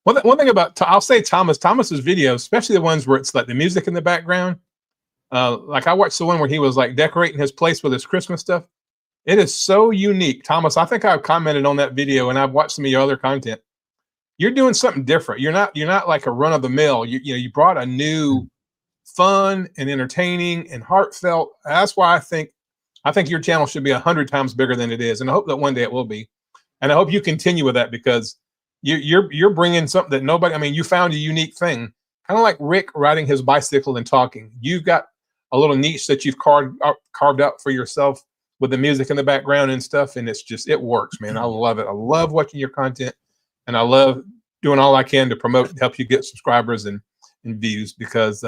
One thing about, I'll say Thomas's videos, especially the ones where it's like the music in the background. Like I watched the one where he was like decorating his place with his Christmas stuff. It is so unique. Thomas, I think I've commented on that video and I've watched some of your other content. You're doing something different. You're not like a run of the mill. You brought a new fun and entertaining and heartfelt. That's why I think your channel should be 100 times bigger than it is. And I hope that one day it will be. And I hope you continue with that because you're bringing something that nobody, I mean, you found a unique thing, kind of like Rick riding his bicycle and talking. You've got a little niche that you've carved out for yourself with the music in the background and stuff. And it works, man. I love it. I love watching your content and I love doing all I can to promote and help you get subscribers and views because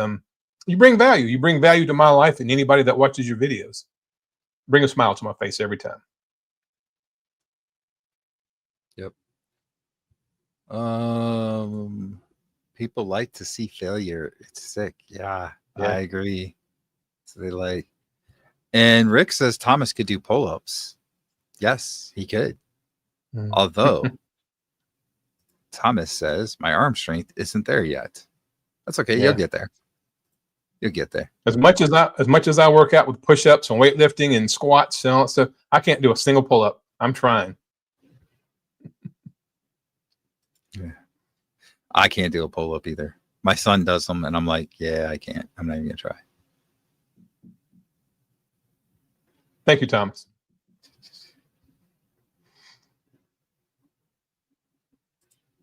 you bring value. You bring value to my life and anybody that watches your videos. Bring a smile to my face every time. Yep. People like to see failure. It's sick. Yeah. I agree. So they like, and Rick says Thomas could do pull-ups. Yes, he could. Although Thomas says my arm strength isn't there yet. That's okay. You'll get there. You'll get there. As much as I work out with push-ups and weightlifting and squats and all that stuff, I can't do a single pull-up. I'm trying. Yeah. I can't do a pull-up either. My son does them and I'm like, yeah, I can't. I'm not even gonna try. Thank you, Thomas.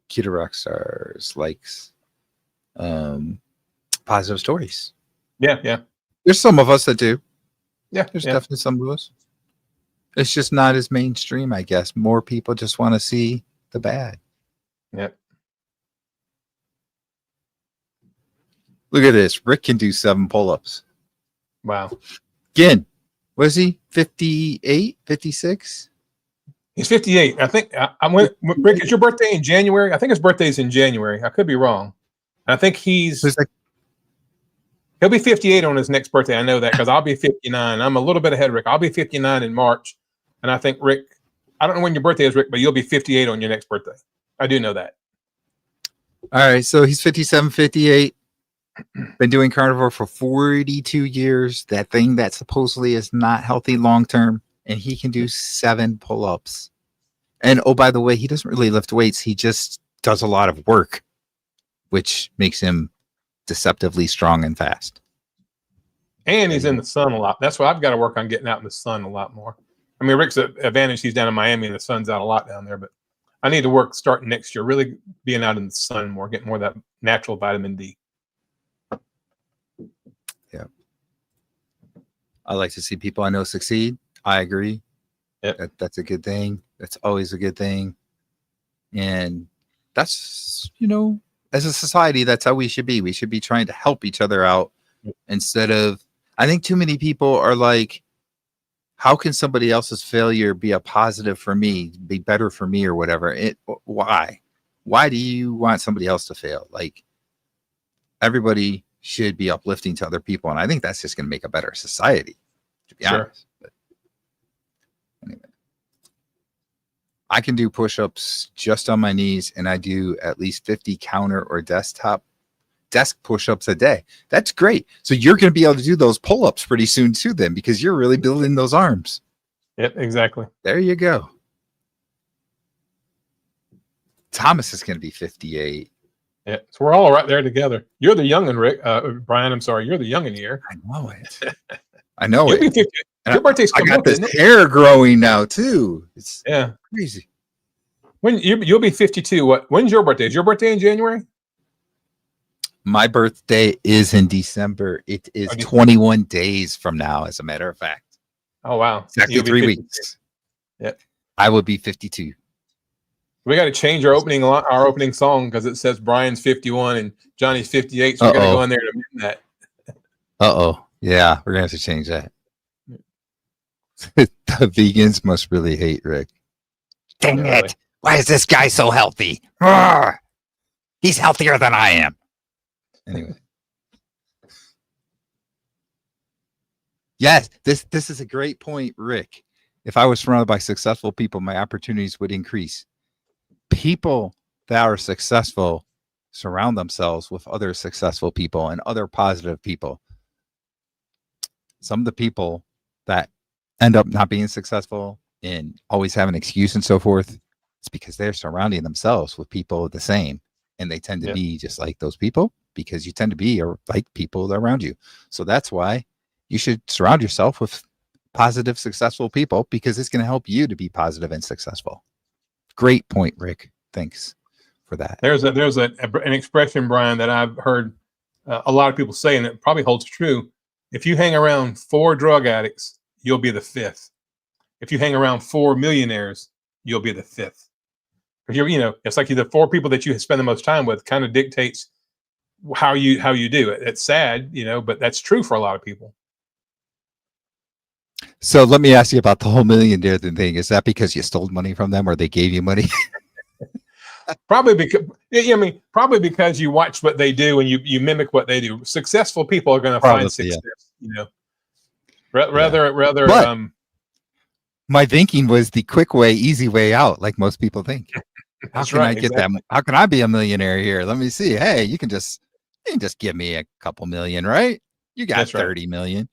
Keto Rockstars likes positive stories. Yeah. There's some of us that do. Yeah, there's definitely some of us. It's just not as mainstream, I guess. More people just want to see the bad. Yep. Look at this. Rick can do 7 pull-ups. Wow. Again, was he 58, 56? He's 58. I think I went. Rick, it's your birthday in January. I think his birthday's in January. I could be wrong. I think he'll be 58 on his next birthday. I know that because I'll be 59. I'm a little bit ahead, Rick. I'll be 59 in March. And I think, Rick, I don't know when your birthday is, Rick, but you'll be 58 on your next birthday. I do know that. All right. So he's 57, 58. Been doing carnivore for 42 years. That thing that supposedly is not healthy long-term. And he can do 7 pull-ups. And oh, by the way, he doesn't really lift weights. He just does a lot of work, which makes him deceptively strong and fast. And he's in the sun a lot. That's why I've got to work on getting out in the sun a lot more. I mean, Rick's advantage, he's down in Miami and the sun's out a lot down there, but I need to work starting next year, really being out in the sun more, getting more of that natural vitamin D. Yeah. I like to see people I know succeed. I agree. Yep. That's a good thing. That's always a good thing. And that's, as a society, that's how we should be. We should be trying to help each other out instead of, I think too many people are like, how can somebody else's failure be a positive for me, be better for me or whatever? Why do you want somebody else to fail? Like, everybody should be uplifting to other people. And I think that's just going to make a better society, to be honest. But anyway, I can do push-ups just on my knees, and I do at least 50 counter or desk push-ups a day. That's great. So you're going to be able to do those pull-ups pretty soon too then, because you're really building those arms. Yep, exactly. There you go. Thomas is going to be 58. Yeah, so we're all right there together. You're the youngin', Rick. Brian, I'm sorry. You're the youngin' here. I know it. I know You'll it. Be 50. Your birthday's I coming got up, this isn't it? hair growing now too. It's crazy. When you'll be 52. When's your birthday? Is your birthday in January? My birthday is in December. It is 21 days from now, as a matter of fact. Oh wow! Exactly 3 weeks. Yeah. I would be 52. We got to change our opening song because it says Brian's 51 and Johnny's 58. So we got to go in there to amend that. Yeah, we're gonna have to change that. The vegans must really hate Rick. Dang it! Really. Why is this guy so healthy? Arrgh! He's healthier than I am. Anyway. Yes, this is a great point, Rick. If I was surrounded by successful people, my opportunities would increase. People that are successful surround themselves with other successful people and other positive people. Some of the people that end up not being successful and always have an excuse and so forth, it's because they're surrounding themselves with people the same, and they tend to be just like those people because you tend to be like people around you. So that's why you should surround yourself with positive, successful people, because it's going to help you to be positive and successful. Great point, Rick. Thanks for that. There's an expression, Brian, that I've heard a lot of people say, and it probably holds true. If you hang around 4 drug addicts, you'll be the 5th. If you hang around 4 millionaires, you'll be the 5th. If you're, it's like the 4 people that you spend the most time with kind of dictates how you do it. It's sad, but that's true for a lot of people. So let me ask you about the whole millionaire thing. Is that because you stole money from them or they gave you money? Probably because you watch what they do and you mimic what they do. Successful people are going to find success, Rather, but my thinking was the quick way, easy way out, like most people think. How can I get that? How can I be a millionaire here? Let me see. Hey, you can just give me a couple million, right? You got 30 million.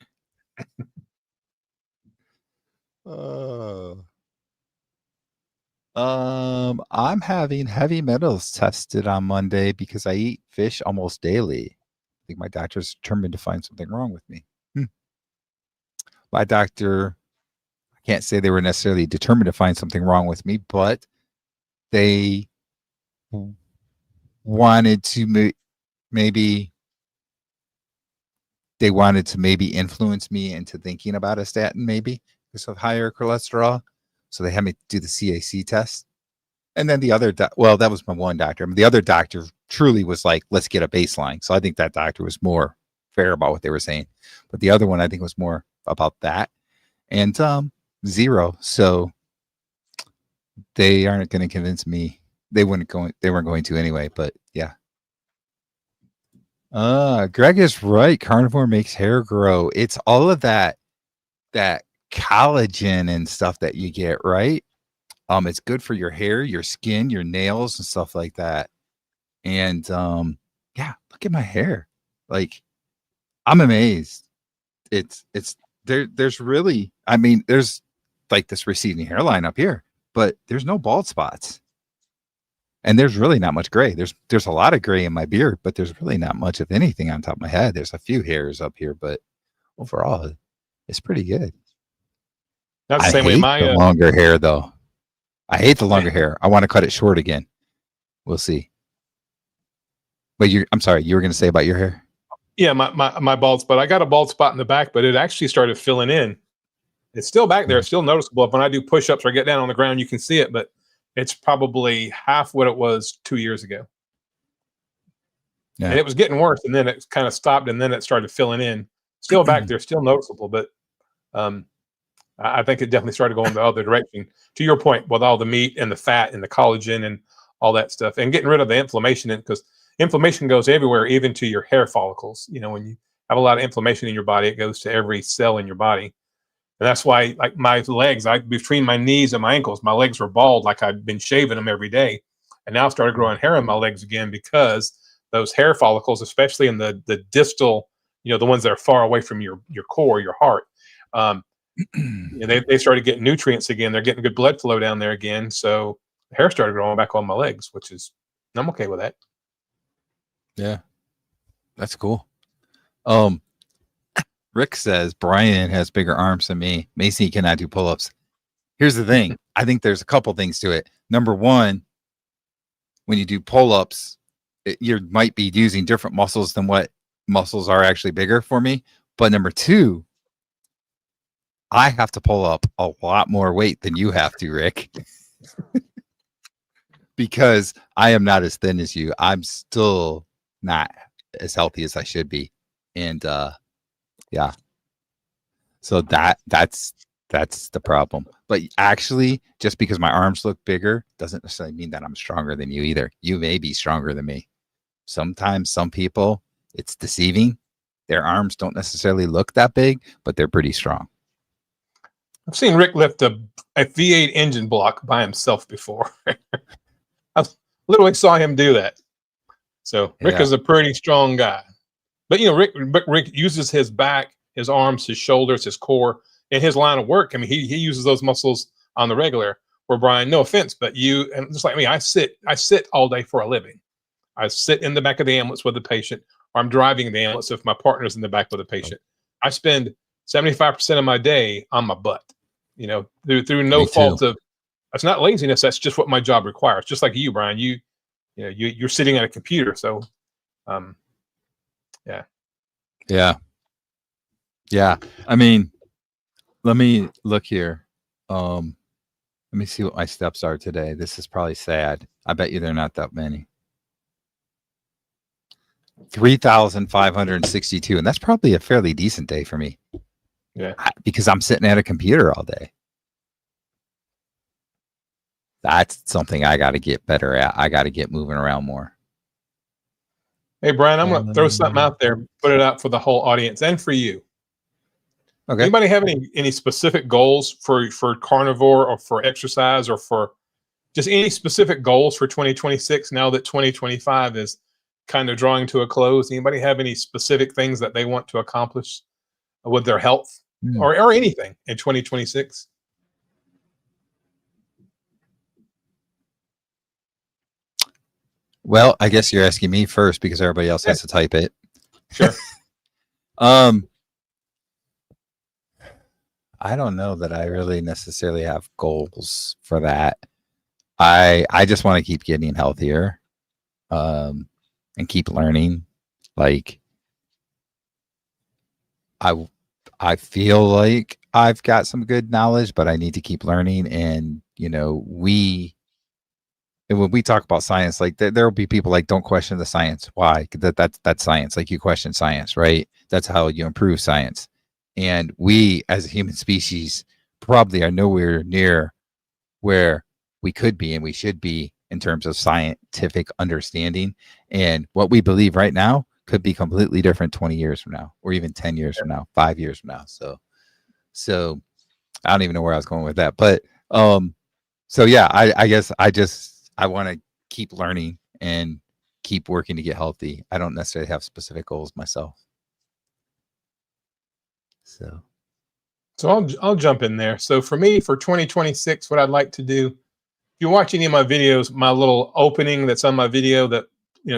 I'm having heavy metals tested on Monday because I eat fish almost daily. I think my doctor's determined to find something wrong with me. My doctor, I can't say they were necessarily determined to find something wrong with me, but they wanted to maybe influence me into thinking about a statin, maybe because of higher cholesterol. So they had me do the CAC test. And then the other, that was my one doctor. The other doctor truly was like, let's get a baseline. So I think that doctor was more fair about what they were saying. But the other one, I think, was more about that. And 0. So they aren't going to convince me. They weren't going to anyway. But yeah. Greg is right. Carnivore makes hair grow. It's all of that collagen and stuff that you get, right? It's good for your hair, your skin, your nails, and stuff like that. And yeah, look at my hair. Like, I'm amazed. There's really, there's like this receding hairline up here, but there's no bald spots. And there's really not much gray. There's a lot of gray in my beard, but there's really not much of anything on top of my head. There's a few hairs up here, but overall, it's pretty good. That's the same way the longer hair, though. I hate the longer hair. I want to cut it short again. We'll see. But I'm sorry, you were going to say about your hair? Yeah, my bald spot. I got a bald spot in the back, but it actually started filling in. It's still back there. It's still noticeable. When I do push-ups or get down on the ground, you can see it, but it's probably half what it was 2 years ago. Yeah. And it was getting worse, and then it kind of stopped, and then it started filling in. Still back there, still noticeable, but I think it definitely started going the other direction. To your point, with all the meat and the fat and the collagen and all that stuff, and getting rid of the inflammation, because inflammation goes everywhere, even to your hair follicles. When you have a lot of inflammation in your body, it goes to every cell in your body. And that's why, like my legs, between my knees and my ankles, my legs were bald, like I'd been shaving them every day. And now I started growing hair on my legs again because those hair follicles, especially in the distal, the ones that are far away from your core, your heart, they started getting nutrients again. They're getting good blood flow down there again. So the hair started growing back on my legs, I'm okay with that. Yeah, that's cool. Rick says Brian has bigger arms than me. Macy cannot do pull-ups. Here's the thing. I think there's a couple things to it. Number one, when you do pull-ups, you might be using different muscles than what muscles are actually bigger for me. But number two, I have to pull up a lot more weight than you have to, Rick, because I am not as thin as you. I'm still not as healthy as I should be. And yeah. So that's the problem. But actually, just because my arms look bigger doesn't necessarily mean that I'm stronger than you either. You may be stronger than me. Sometimes some people, it's deceiving. Their arms don't necessarily look that big, but they're pretty strong. I've seen Rick lift a V8 engine block by himself before. I literally saw him do that. So Rick Yeah. is a pretty strong guy. But Rick uses his back, his arms, his shoulders, his core in his line of work. I mean, he uses those muscles on the regular. Where Brian, no offense, but you, and just like me, I sit all day for a living. I sit in the back of the ambulance with the patient, or I'm driving the ambulance if my partner's in the back with the patient. I spend 75% of my day on my butt, through no fault of, that's not laziness. That's just what my job requires. Just like you, Brian, you're sitting at a computer. So, yeah. I mean, let me look here. Let me see what my steps are today. This is probably sad. I bet you they're not that many. 3,562, and that's probably a fairly decent day for me. Yeah, because I'm sitting at a computer all day. That's something I got to get better at. I got to get moving around more. Hey, Brian, I'm going to throw something out there, put it out for the whole audience and for you. Okay. Anybody have any specific goals for Carnivore or for exercise or for just any specific goals for 2026 now that 2025 is kind of drawing to a close? Anybody have any specific things that they want to accomplish with their health or anything in 2026? Well, I guess you're asking me first because everybody else has to type it. Sure. I don't know that I really necessarily have goals for that. I just want to keep getting healthier, and keep learning. Like I feel like I've got some good knowledge, but I need to keep learning. And when we talk about science, like there will be people like, don't question the science. Why? That's science. Like, you question science, right? That's how you improve science. And we, as a human species, probably are nowhere near where we could be and we should be in terms of scientific understanding. And what we believe right now could be completely different 20 years from now, or even 10 years from now, 5 years from now. So I don't even know where I was going with that, but so yeah, I guess I want to keep learning and keep working to get healthy. I don't necessarily have specific goals myself. So I'll jump in there. So for me, for 2026, what I'd like to do, if you watch any of my videos, my little opening that's on my video that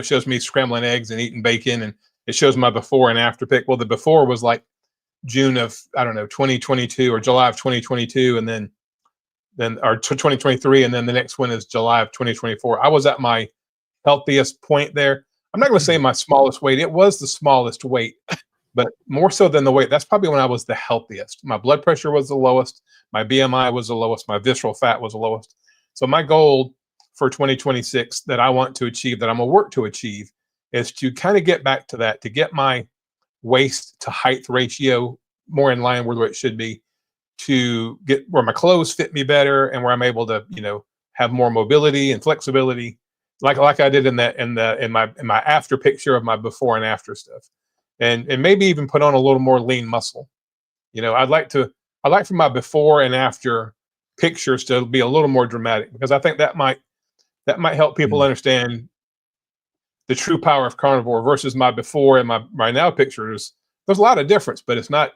shows me scrambling eggs and eating bacon, and it shows my before and after pic. Well, the before was like June of 2022 or July of 2022, and then or 2023, and then the next one is July of 2024. I was at my healthiest point there. I'm not going to say my smallest weight. It was the smallest weight, but more so than the weight, that's probably when I was the healthiest. My blood pressure was the lowest. My BMI was the lowest. My visceral fat was the lowest. So my goal for 2026 that I want to achieve, that I'm going to work to achieve, is to kind of get back to that, to get my waist to height ratio more in line with where it should be, to get where my clothes fit me better and where I'm able to, have more mobility and flexibility, like I did in my after picture of my before and after stuff. And maybe even put on a little more lean muscle. I'd like for my before and after pictures to be a little more dramatic, because I think that might help people understand the true power of Carnivore versus my before and my now pictures. There's a lot of difference, but it's not,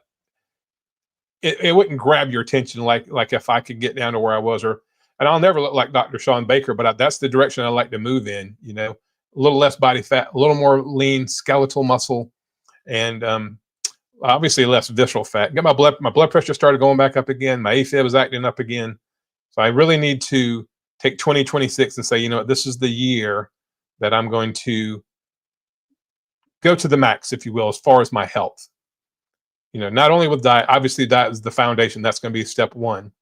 it wouldn't grab your attention like if I could get down to where I was, and I'll never look like Dr. Sean Baker, but that's the direction I like to move in, a little less body fat, a little more lean skeletal muscle, and obviously less visceral fat. Get my blood pressure started going back up again. My AFib was acting up again. So I really need to take 2026 and say, this is the year that I'm going to go to the max, if you will, as far as my health. not only with diet, obviously diet is the foundation. That's going to be step one.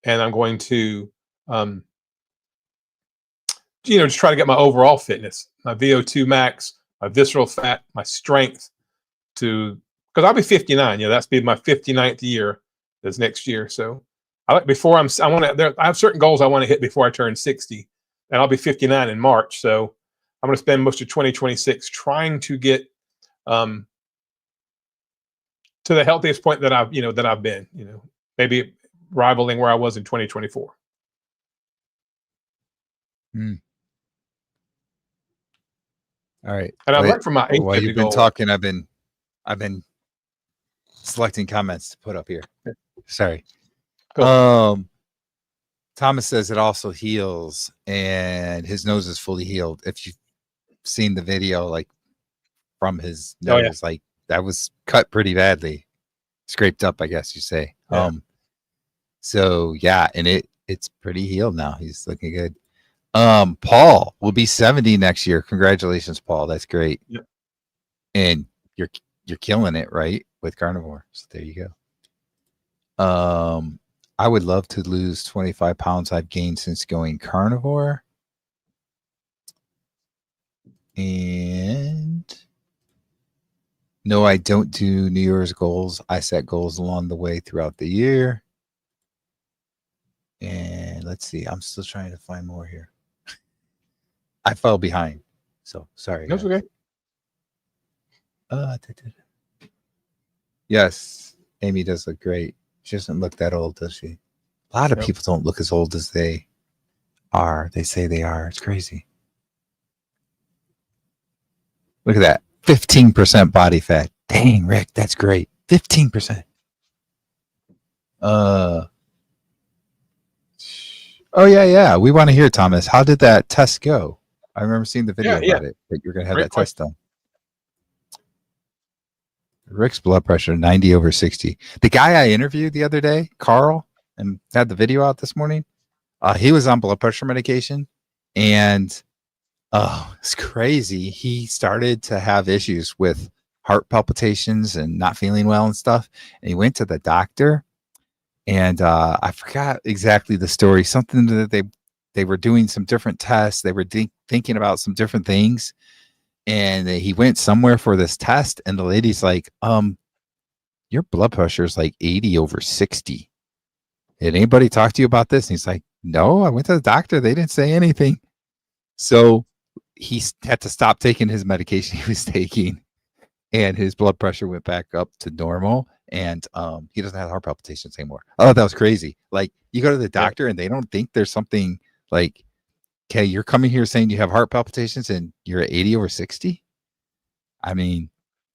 And I'm going to, just try to get my overall fitness, my VO2 max, my visceral fat, my strength because I'll be 59. That's be my 59th year this next year. So I have certain goals I want to hit before I turn 60, and I'll be 59 in March. So I'm going to spend most of 2026 trying to get to the healthiest point that I've been, maybe rivaling where I was in 2024. All right. And I learned from my while you've been talking, I've been selecting comments to put up here. Sorry. Cool. Thomas says it also heals, and his nose is fully healed. If you've seen the video, like from his nose, like that was cut pretty badly, scraped up, I guess you say. Yeah. So yeah, and it's pretty healed now. He's looking good. Paul will be 70 next year. Congratulations, Paul. That's great. Yep. And you're killing it, right, with Carnivore. So there you go. I would love to lose 25 pounds I've gained since going Carnivore. And no, I don't do New Year's goals. I set goals along the way throughout the year. And let's see. I'm still trying to find more here. I fell behind. So sorry. That's okay. Yes. Amy does look great. She doesn't look that old, does she? A lot of people don't look as old as they are. They say they are. It's crazy. Look at that. 15% body fat. Dang, Rick, that's great. 15%. Oh, yeah. We want to hear, Thomas. How did that test go? I remember seeing the video about it, that you're going to have that test done. Rick's blood pressure, 90/60. The guy I interviewed the other day, Carl, and had the video out this morning, he was on blood pressure medication, and it's crazy. He started to have issues with heart palpitations and not feeling well and stuff. And he went to the doctor, and I forgot exactly the story. Something that they were doing some different tests. They were thinking about some different things. And he went somewhere for this test, and the lady's like, your blood pressure is like 80/60. Did anybody talk to you about this? And he's like, no, I went to the doctor. They didn't say anything. So he had to stop taking his medication he was taking, and his blood pressure went back up to normal. And he doesn't have heart palpitations anymore. Oh, that was crazy. Like, you go to the doctor and they don't think there's something like, okay, you're coming here saying you have heart palpitations and you're at 80/60. I mean,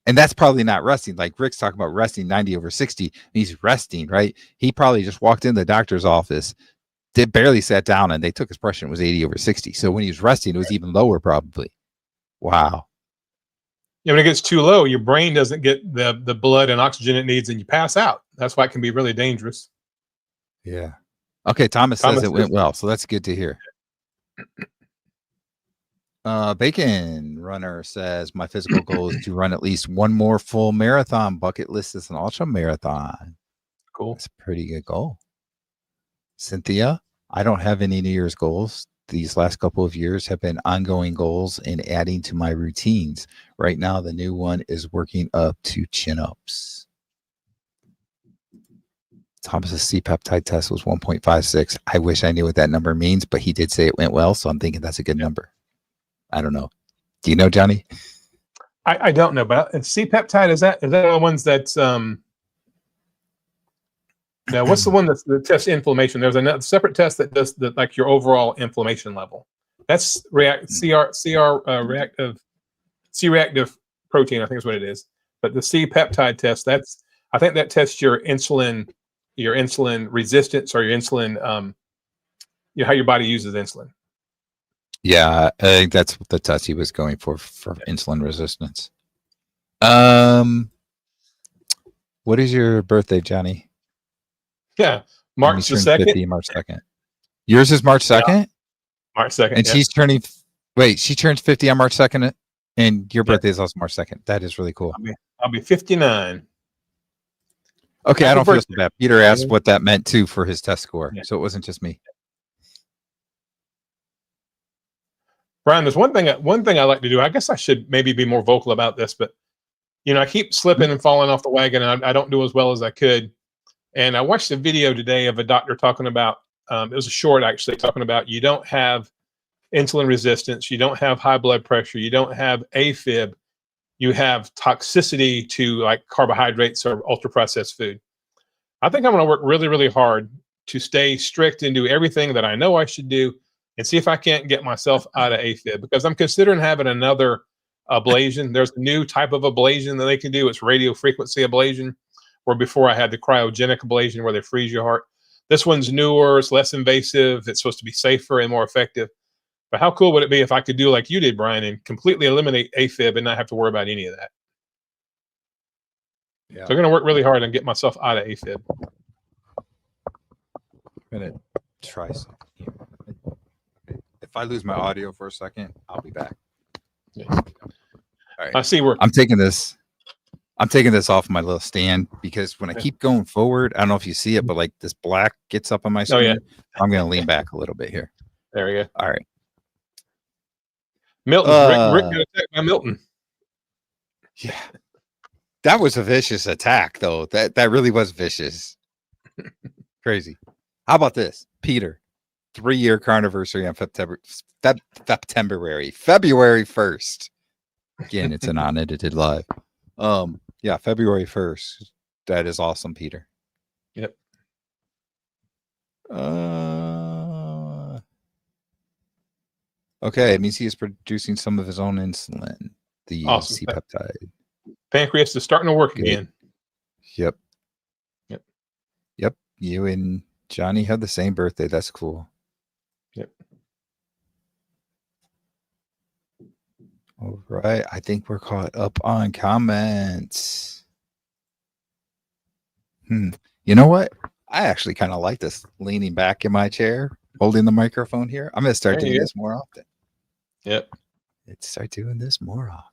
and that's probably not resting. Like Rick's talking about resting 90/60. He's resting, right? He probably just walked in the doctor's office, barely sat down, and they took his pressure and it was 80/60. So when he was resting, it was even lower probably. Wow. Yeah, when it gets too low, your brain doesn't get the blood and oxygen it needs, and you pass out. That's why it can be really dangerous. Yeah. Okay, Thomas says it went well, so that's good to hear. Bacon Runner says, my physical goal is to run at least one more full marathon. Bucket list is an ultra marathon. Cool. That's a pretty good goal. Cynthia, I don't have any New Year's goals. These last couple of years have been ongoing goals and adding to my routines. Right now, the new one is working up to chin-ups. Thomas's C-peptide test was 1.56. I wish I knew what that number means, but he did say it went well, so I'm thinking that's a good number. I don't know. Do you know, Johnny? I don't know, but C-peptide, is that one of the ones that's now what's the one that tests inflammation? There's a separate test that does like your overall inflammation level. That's C-reactive protein, I think is what it is. But the C-peptide test, I think that tests your insulin resistance, or your insulin, how your body uses insulin. Yeah, I think that's the test he was going for insulin resistance. What is your birthday, Johnny? Yeah, March the 2nd. March 2nd. Yours is March 2nd? Yeah. March 2nd. And she's turning, she turns 50 on March 2nd, and your birthday is also March 2nd. That is really cool. I'll be 59. Okay, I Happy don't feel so birthday. bad. Peter asked what that meant too for his test score, Yeah. so it wasn't just me. Brian, there's one thing I like to do. I guess I should maybe be more vocal about this, but I keep slipping and falling off the wagon, and I don't do as well as I could. And I watched a video today of a doctor talking about. It was a short actually talking about you don't have insulin resistance, you don't have high blood pressure, you don't have AFib, you have toxicity to like carbohydrates or ultra processed food. I think I'm going to work really, really hard to stay strict and do everything that I know I should do and see if I can't get myself out of AFib, because I'm considering having another ablation. There's a new type of ablation that they can do. It's radio frequency ablation, where before I had the cryogenic ablation where they freeze your heart. This one's newer, it's less invasive, it's supposed to be safer and more effective. But how cool would it be if I could do like you did, Brian, and completely eliminate AFib and not have to worry about any of that? Yeah, So I'm going to work really hard and get myself out of AFib. I'm gonna try something here. If I lose my audio for a second, I'll be back. Yeah. All right. I see where I'm taking this off my little stand because when I keep going forward, I don't know if you see it, but like this black gets up on my screen. Oh, yeah. I'm gonna lean back a little bit here. There we go. All right. Milton. Rick got attacked by Milton. Yeah. That was a vicious attack, though. That really was vicious. Crazy. How about this? Peter, 3-year carniversary on February 1st. Again, it's an unedited live. Yeah, February 1st. That is awesome, Peter. Yep. Okay, it means he is producing some of his own insulin, the Awesome. C-peptide. Pancreas is starting to work Good. again. Yep. Yep. Yep. You and Johnny had the same birthday. That's cool. Yep. All right. I think we're caught up on comments. You know what? I actually kind of like this leaning back in my chair, holding the microphone here. I'm going to start There you doing go. this more often. Yep. Let's start doing this more often.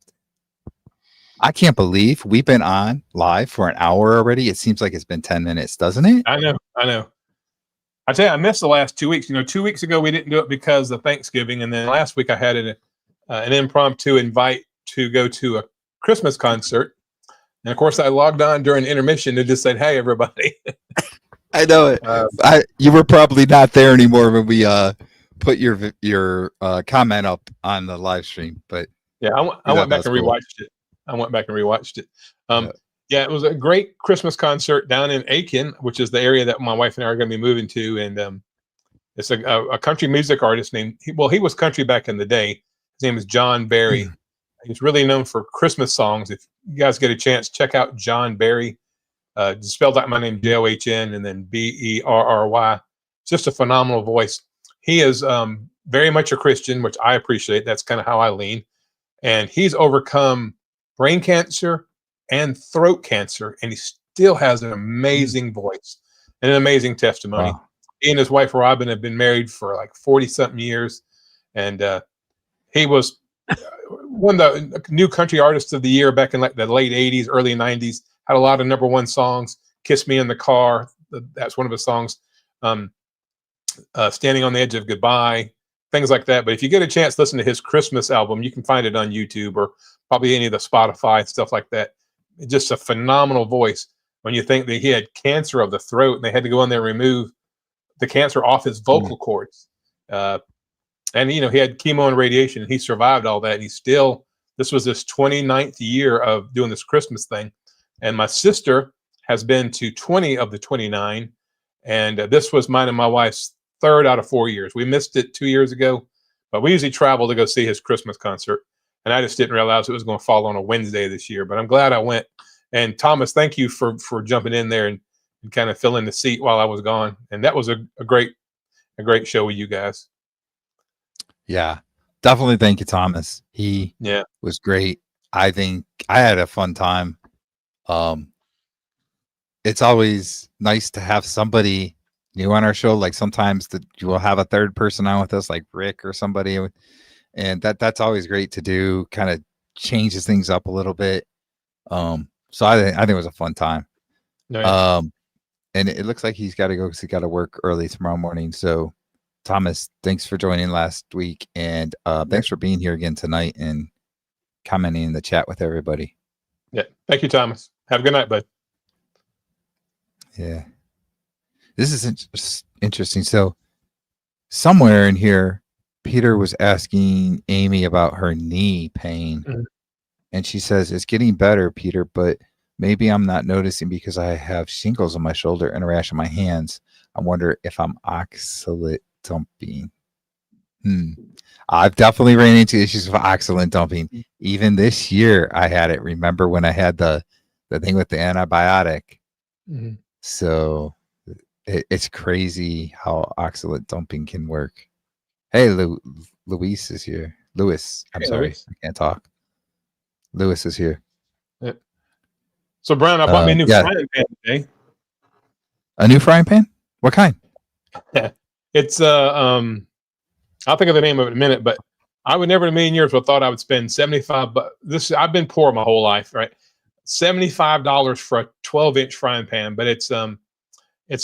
I can't believe we've been on live for an hour already. It seems like it's been 10 minutes, doesn't it? I know. I tell you, I missed the last 2 weeks. 2 weeks ago we didn't do it because of Thanksgiving, and then last week I had an impromptu invite to go to a Christmas concert, and of course I logged on during intermission and just said, "Hey, everybody." I know it. You were probably not there anymore when we put your comment up on the live stream, but yeah, I went back and rewatched it. Yeah, it was a great Christmas concert down in Aiken, which is the area that my wife and I are going to be moving to. And it's a country music artist named, he was country back in the day. His name is John Barry. He's really known for Christmas songs. If you guys get a chance, check out John Barry. Spelled out my name, John, and then Berry. Just a phenomenal voice. He is very much a Christian, which I appreciate. That's kind of how I lean. And he's overcome brain cancer and throat cancer, and he still has an amazing voice and an amazing testimony. Wow. He and his wife Robin have been married for like 40-something years, and he was one of the new country artists of the year back in like the late 80s, early 90s. Had a lot of #1 songs. "Kiss Me in the Car," that's one of his songs. "Standing on the Edge of Goodbye," things like that. But if you get a chance, listen to his Christmas album. You can find it on YouTube or probably any of the Spotify stuff like that. Just a phenomenal voice. When you think that he had cancer of the throat and they had to go in there and remove the cancer off his vocal cords. And he had chemo and radiation, and he survived all that. And this was his 29th year of doing this Christmas thing. And my sister has been to 20 of the 29. And this was mine and my wife's 3rd out of 4 years. We missed it 2 years ago, but we usually travel to go see his Christmas concert. And I just didn't realize it was going to fall on a Wednesday this year, but I'm glad I went. And Thomas, thank you for jumping in there and kind of filling the seat while I was gone. And that was a great show with you guys. Yeah, definitely. Thank you, Thomas. He was great. I think I had a fun time. It's always nice to have somebody new on our show. Like sometimes you will have a third person on with us, like Rick or somebody, and that's always great to do. Kind of changes things up a little bit. So I think it was a fun time. No, yeah. And it looks like he's got to go because he got to work early tomorrow morning. So, Thomas, thanks for joining last week, and thanks for being here again tonight and commenting in the chat with everybody. Yeah. Thank you, Thomas. Have a good night, bud. Yeah, this is interesting. So, somewhere in here, Peter was asking Amy about her knee pain, and she says it's getting better, Peter, but maybe I'm not noticing because I have shingles on my shoulder and a rash on my hands. I wonder if I'm oxalate dumping. I've definitely ran into issues with oxalate dumping. Even this year, I had it. Remember when I had the thing with the antibiotic? So it's crazy how oxalate dumping can work. Hey, Luis is here. Lewis, I'm sorry, Luis. I can't talk. Lewis is here. Yeah. So, Brian, I bought me a new frying pan today. A new frying pan? What kind? It's I'll think of the name of it in a minute, but I would never in a million years have thought I would spend $75. But I've been poor my whole life, right? $75 for a 12-inch frying pan, but it's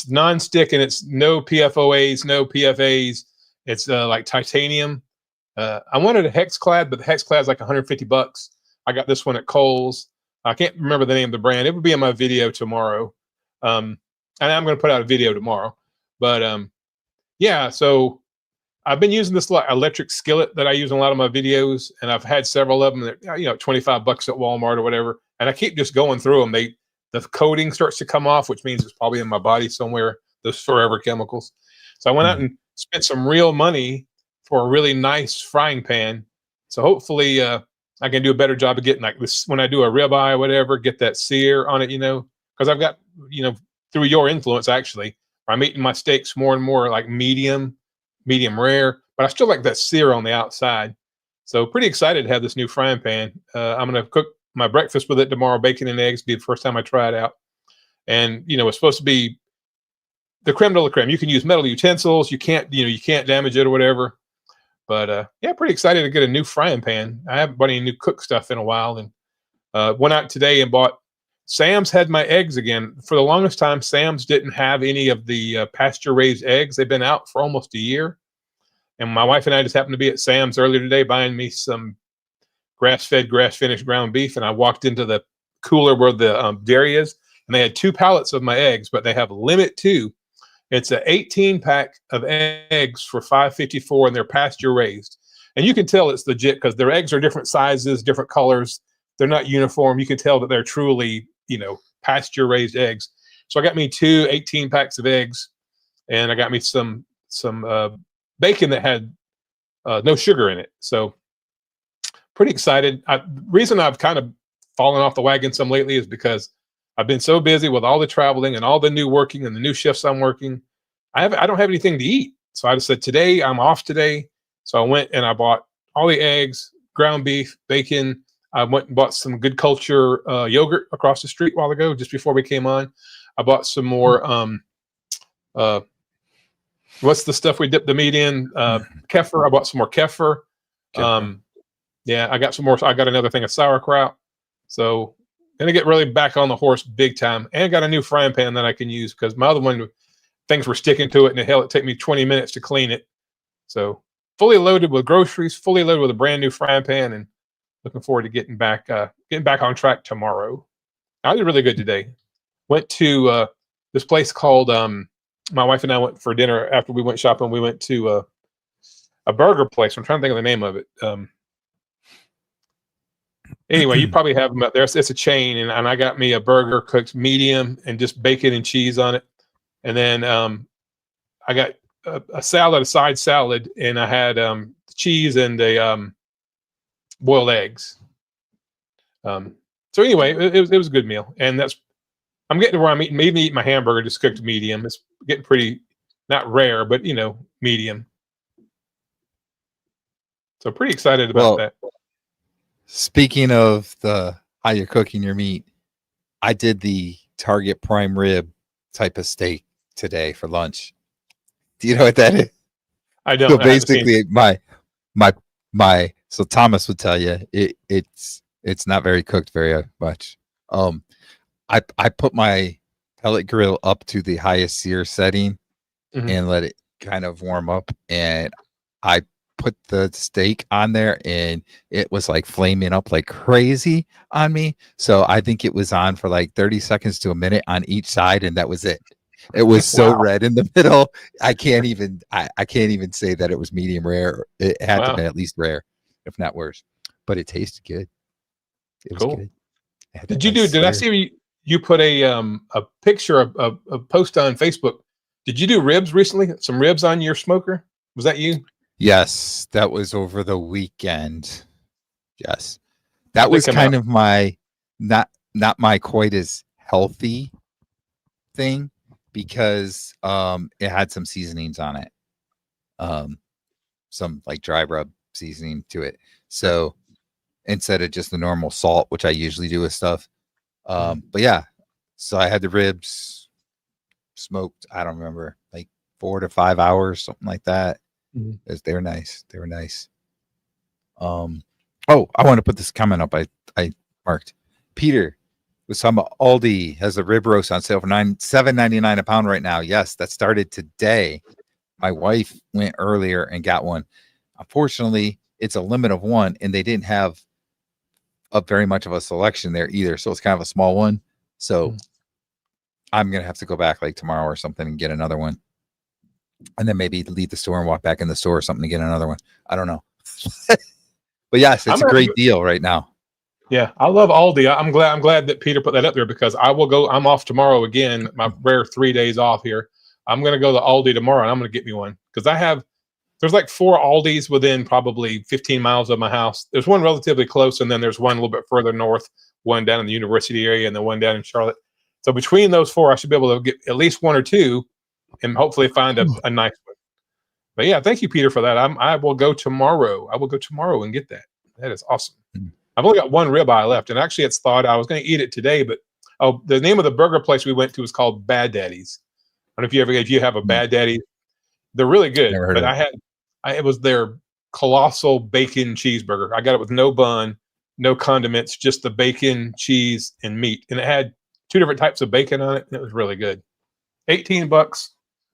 non-stick and it's no PFOAs, no PFAs. It's like titanium. I wanted a hex clad, but the hex clad is like $150. I got this one at Kohl's. I can't remember the name of the brand. It would be in my video tomorrow. And I'm going to put out a video tomorrow. But yeah, so I've been using this electric skillet that I use in a lot of my videos, and I've had several of them that, $25 at Walmart or whatever. And I keep just going through them. The coating starts to come off, which means it's probably in my body somewhere, those forever chemicals. So I went out and spent some real money for a really nice frying pan. So hopefully I can do a better job of getting like this when I do a ribeye or whatever, get that sear on it, because I've got, through your influence, actually, I'm eating my steaks more and more like medium rare, but I still like that sear on the outside. So pretty excited to have this new frying pan. I'm going to cook my breakfast with it tomorrow, bacon and eggs. Be the first time I try it out. And, it's supposed to be the creme de la creme. You can use metal utensils. You can't damage it or whatever. But yeah, pretty excited to get a new frying pan. I haven't bought any new cook stuff in a while, and went out today and bought. Sam's had my eggs again. For the longest time, Sam's didn't have any of the pasture-raised eggs. They've been out for almost a year. And my wife and I just happened to be at Sam's earlier today buying me some grass-fed, grass-finished ground beef. And I walked into the cooler where the dairy is, and they had 2 pallets of my eggs, but they have limit 2. It's an 18-pack of eggs for $5.54, and they're pasture-raised. And you can tell it's legit because their eggs are different sizes, different colors. They're not uniform. You can tell that they're truly, pasture-raised eggs. So I got me 2 18 packs of eggs, and I got me some bacon that had no sugar in it. So pretty excited. Reason I've kind of fallen off the wagon some lately is because I've been so busy with all the traveling and all the new working and the new shifts I'm working. I don't have anything to eat. So I just said, today I'm off today. So I went and I bought all the eggs, ground beef, bacon. I went and bought some Good Culture yogurt across the street a while ago, just before we came on. I bought some more, what's the stuff we dip the meat in? Kefir. I bought some more kefir. Yeah, I got some more. I got another thing of sauerkraut. So gonna get really back on the horse big time, and got a new frying pan that I can use because my other one, things were sticking to it, and hell, it took me 20 minutes to clean it. So fully loaded with groceries, fully loaded with a brand new frying pan, and looking forward to getting back on track tomorrow. I did really good today. Went to this place called my wife and I went for dinner after we went shopping. We went to a burger place. I'm trying to think of the name of it. Anyway, you probably have them up there. It's a chain, and I got me a burger cooked medium and just bacon and cheese on it. And then I got a salad, a side salad, and I had cheese and a boiled eggs. So anyway, it was a good meal, and I'm getting to where I'm eating. Maybe eat my hamburger just cooked medium. It's getting pretty, not rare, but medium. So pretty excited about that. Speaking of how you're cooking your meat, I did the Target prime rib type of steak today for lunch. Do you know what that is? I don't. So basically, so Thomas would tell you it's not very cooked very much. I put my pellet grill up to the highest sear setting Mhm. and let it kind of warm up. And I put the steak on there and it was like flaming up like crazy on me. So I think it was on for like 30 seconds to a minute on each side, and that was it. It was so Wow. red in the middle. I can't even say that it was medium rare. It had to Wow. be at least rare, if not worse. But it tasted good. It was Cool. good. It had that Did you nice do? Did I sear. see you put a picture of a post on Facebook? Did you do ribs recently? Some ribs on your smoker? Was that you? Yes, that was over the weekend. Yes. That How'd they was come out? kind of my not my quite as healthy thing because it had some seasonings on it. Some like dry rub seasoning to it. So instead of just the normal salt, which I usually do with stuff. But yeah, so I had the ribs smoked, I don't remember, like 4 to 5 hours, something like that. Mhm. They were nice. They were nice. Oh, I want to put this comment up. I marked. Peter was talking about Aldi has a rib roast on sale for $7.99 a pound right now. Yes, that started today. My wife went earlier and got one. Unfortunately, it's a limit of one, and they didn't have a very much of a selection there either. So it's kind of a small one. So I'm gonna have to go back like tomorrow or something and get another one. And then maybe leave the store and walk back in the store or something to get another one. I don't know. But yes, it's I'm a gonna have to great deal right now. Yeah, I love Aldi. I'm glad that Peter put that up there because I will go. I'm off tomorrow again. My rare 3 days off here. I'm gonna go to Aldi tomorrow and I'm gonna get me one because there's like 4 Aldis within probably 15 miles of my house. There's one relatively close, and then there's one a little bit further north, one down in the university area, and then one down in Charlotte. So between those four, I should be able to get at least one or two, and hopefully find a nice one. But yeah, thank you, Peter, for that. I will go tomorrow. I will go tomorrow and get that. That is awesome. I've only got one ribeye left, and actually, it's thought I was going to eat it today, but the name of the burger place we went to is called Bad Daddy's. I don't know if you have a Bad Daddy. They're really good, Never heard but of it. it was their colossal bacon cheeseburger. I got it with no bun, no condiments, just the bacon, cheese, and meat, and it had 2 different types of bacon on it. And it was really good. $18,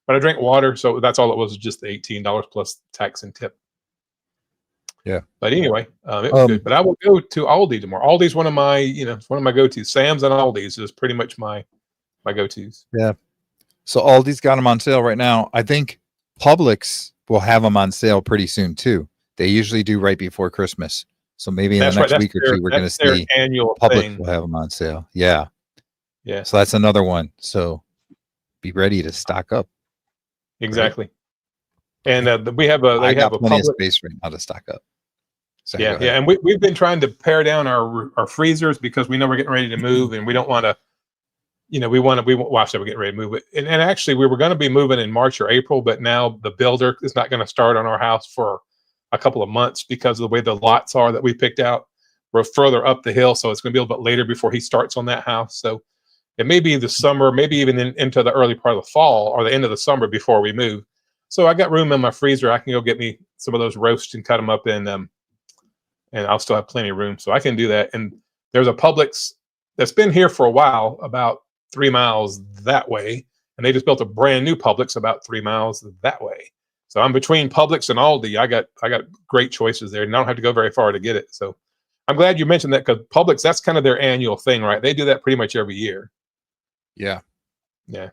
but I drank water, so that's all it was just the $18 plus tax and tip. Yeah. But anyway, it was good. But I will go to Aldi tomorrow. Aldi's one of my, it's one of my go-tos. Sam's and Aldi's is pretty much my go-tos. Yeah. So Aldi's got them on sale right now. I think Publix will have them on sale pretty soon too. They usually do right before Christmas. So maybe in That's the right. next week or two, we're going to their see annual Publix thing. will have them on sale. Yeah. Yeah. So that's another one. So be ready to stock up. Exactly. Right? And we have I got a plenty of Publix space right now to stock up. So yeah, and we've been trying to pare down our freezers because we know we're getting ready to move, and we don't want to, I said we're getting ready to move it, and actually we were going to be moving in March or April, but now the builder is not going to start on our house for a couple of months because of the way the lots are that we picked out. We're further up the hill, so it's going to be a little bit later before he starts on that house. So it may be the summer, maybe even into the early part of the fall or the end of the summer before we move. So I got room in my freezer. I can go get me some of those roasts and cut them up and I'll still have plenty of room. So I can do that. And there's a Publix that's been here for a while, about 3 miles that way. And they just built a brand new Publix about 3 miles that way. So I'm between Publix and Aldi. I got great choices there, and I don't have to go very far to get it. So I'm glad you mentioned that because Publix, that's kind of their annual thing, right? They do that pretty much every year. Yeah. Yeah.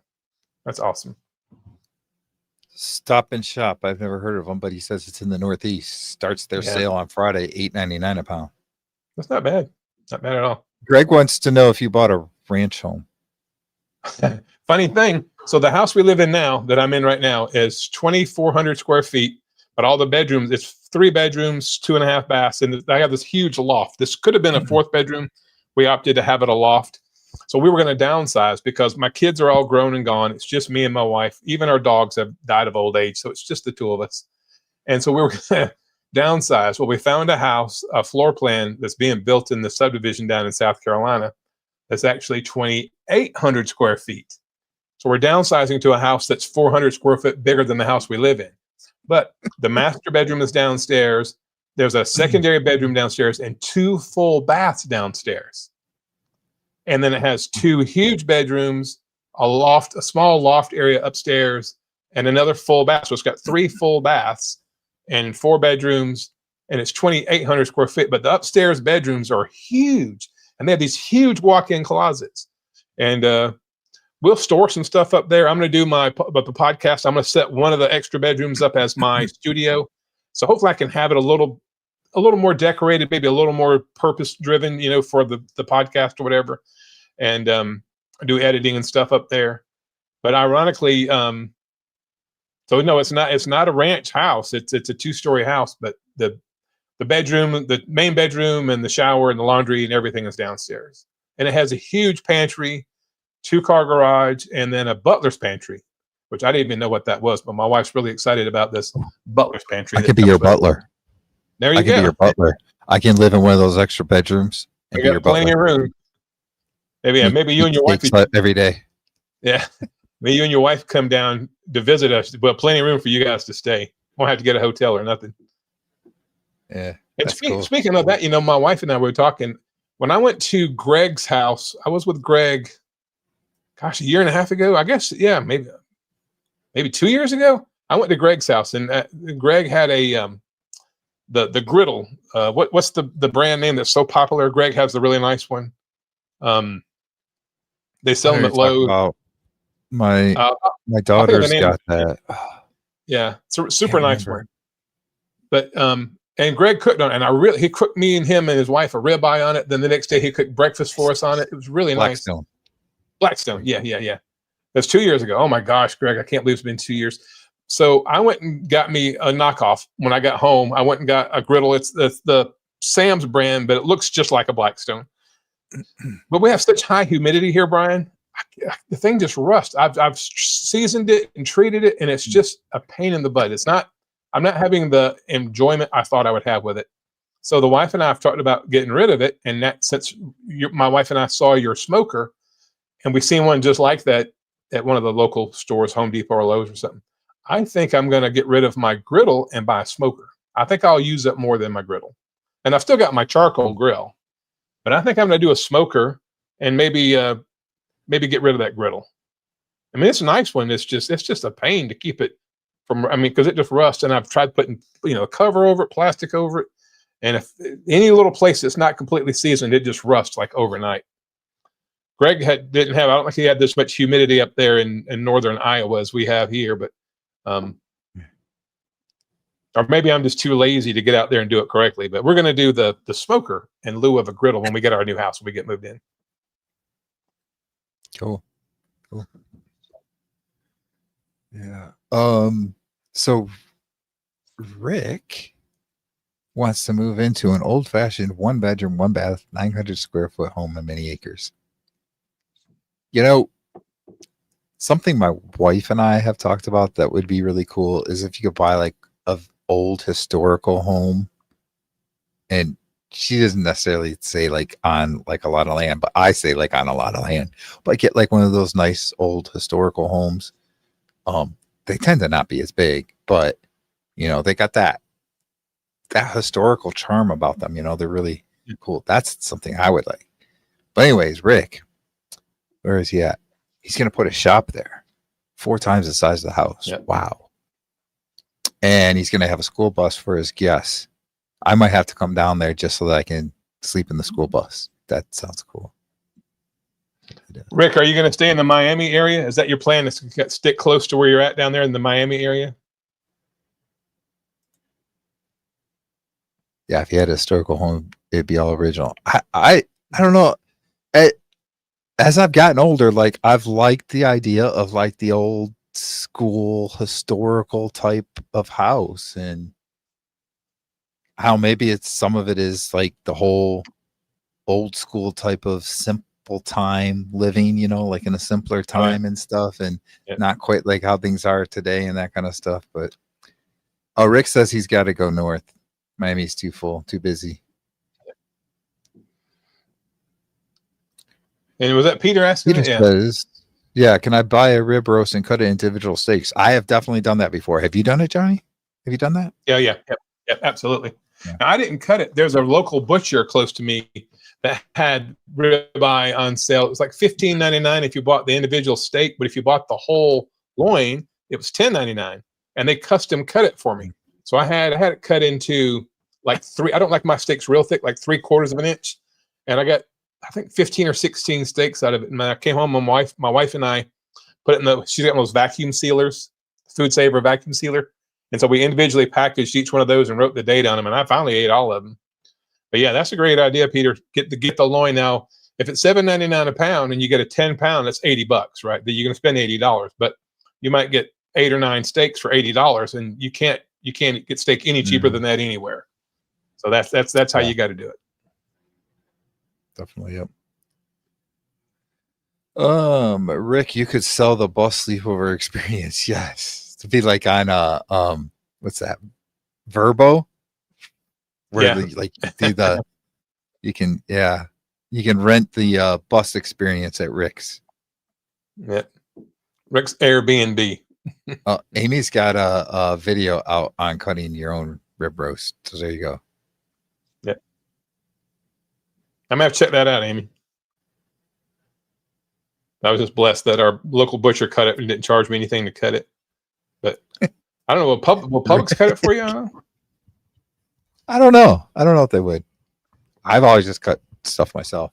That's awesome. Stop and Shop. I've never heard of them, but he says it's in the Northeast. Starts their sale on Friday, $8.99 a pound. That's not bad. Not bad at all. Greg wants to know if you bought a ranch home. Funny thing. So the house we live in now, that I'm in right now, is 2,400 square feet, but all the bedrooms, it's 3 bedrooms, 2.5 baths, and I have this huge loft. This could have been a 4th bedroom. We opted to have it a loft. So we were going to downsize because my kids are all grown and gone. It's just me and my wife. Even our dogs have died of old age, so it's just the 2 of us. And so we were going to downsize. Well, we found a house, a floor plan that's being built in the subdivision down in South Carolina that's actually 2,800 square feet. So we're downsizing to a house that's 400 square foot bigger than the house we live in. But the master bedroom is downstairs. There's a secondary bedroom downstairs and 2 full baths downstairs. And then it has 2 huge bedrooms a small loft area upstairs, and another full bath. So it's got 3 full baths and 4 bedrooms, and it's 2,800 square feet. But the upstairs bedrooms are huge, and they have these huge walk-in closets. And we'll store some stuff up there. I'm going to do the podcast. I'm going to set one of the extra bedrooms up as my studio. So hopefully I can have it a little more decorated, maybe a little more purpose driven, for the podcast or whatever, and do editing and stuff up there. But ironically, so no, it's not a ranch house. It's a 2-story house, but the bedroom, the main bedroom, and the shower and the laundry and everything is downstairs. And it has a huge pantry, 2-car garage, and then a butler's pantry, which I didn't even know what that was. But my wife's really excited about this butler's pantry. I could be your butler. There you go. I can be your butler. I can live in one of those extra bedrooms and We be your got plenty butler. of room. Maybe you and your wife every day. Yeah. Maybe you and your wife come down to visit us, but plenty of room for you guys to stay. Won't have to get a hotel or nothing. Yeah. And speaking of that, my wife and I were talking. When I went to Greg's house, I was with Greg, gosh, a year and a half ago. I guess, yeah, maybe 2 years ago. I went to Greg's house, and Greg had a the griddle. What's the brand name that's so popular? Greg has the really nice one. They sell them at Lowe's. My daughter's got that. Yeah, it's a super nice one. But and Greg cooked on it, and he cooked me and him and his wife a ribeye on it. Then the next day he cooked breakfast for us on it. It was really nice. Blackstone. Yeah. That's 2 years ago. Oh my gosh, Greg, I can't believe it's been 2 years. So I went and got me a knockoff when I got home. I went and got a griddle. It's the Sam's brand, but it looks just like a Blackstone. But we have such high humidity here, Brian. The thing just rusts. I've seasoned it and treated it, and it's just a pain in the butt. I'm not having the enjoyment I thought I would have with it. So the wife and I have talked about getting rid of it. And that since my wife and I saw your smoker, and we seen one just like that at one of the local stores, Home Depot or Lowe's or something, I think I'm going to get rid of my griddle and buy a smoker. I think I'll use it more than my griddle. And I've still got my charcoal grill, but I think I'm going to do a smoker and maybe get rid of that griddle. I mean, it's a nice one. It's just a pain to keep it from, because it just rusts, and I've tried putting, a cover over it, plastic over it. And if any little place that's not completely seasoned, it just rusts like overnight. Greg I don't think he had this much humidity up there in northern Iowa as we have here, but, or maybe I'm just too lazy to get out there and do it correctly, but we're going to do the smoker in lieu of a griddle when we get our new house, when we get moved in. Cool. Yeah. So Rick wants to move into an old-fashioned 1-bedroom, 1-bath, 900 square foot home on many acres. Something my wife and I have talked about that would be really cool is if you could buy like an old historical home, and she doesn't necessarily say like on like a lot of land, but I say like on a lot of land, but get like one of those nice old historical homes. They tend to not be as big, but they got that historical charm about them. They're really cool. That's something I would like. But anyways, Rick, where is he at? He's going to put a shop there, 4 times the size of the house. Yep. Wow. And he's going to have a school bus for his guests. I might have to come down there just so that I can sleep in the school bus. That sounds cool. Rick, are you going to stay in the Miami area? Is that your plan, to stick close to where you're at down there in the Miami area? Yeah, if you had a historical home, it'd be all original. I don't know. As I've gotten older, like I've liked the idea of like the old school historical type of house, and how maybe some of it is like the whole old school type of simple time living, like in a simpler time and stuff, and not quite like how things are today and that kind of stuff. But Rick says he's got to go north. Miami's too full, too busy. And was that Peter asking? Peter says, yeah, can I buy a rib roast and cut it into individual steaks? I have definitely done that before. Have you done it, Johnny? Have you done that? Yeah, absolutely. Yeah. Now, I didn't cut it. There's a local butcher close to me that had ribeye on sale. It was like $15.99 if you bought the individual steak, but if you bought the whole loin, it was $10.99, and they custom cut it for me. So I had it cut into like I don't like my steaks real thick, like 3/4 of an inch, and I got, I think, 15 or 16 steaks out of it. And when I came home, my wife and I put it in she's got one of those vacuum sealers, Food Saver vacuum sealer, and so we individually packaged each one of those and wrote the date on them, and I finally ate all of them. But yeah, that's a great idea, Peter. Get the loin. Now, if it's $7.99 a pound and you get a 10-pound, that's $80, right? That you're going to spend $80, but you might get 8 or 9 steaks for $80, and you can't get steak any cheaper than that anywhere. So that's how you got to do it. Definitely, yep. Rick, you could sell the bus sleepover experience. Yes, to be like on what's that? Verbo. Where you can rent the bus experience at Rick's. Yeah, Rick's Airbnb. Amy's got a video out on cutting your own rib roast. So there you go. Yeah, I'm gonna have to check that out, Amy. I was just blessed that our local butcher cut it and didn't charge me anything to cut it. But I don't know. Will Publix cut it for you? I don't know. I don't know if they would. I've always just cut stuff myself.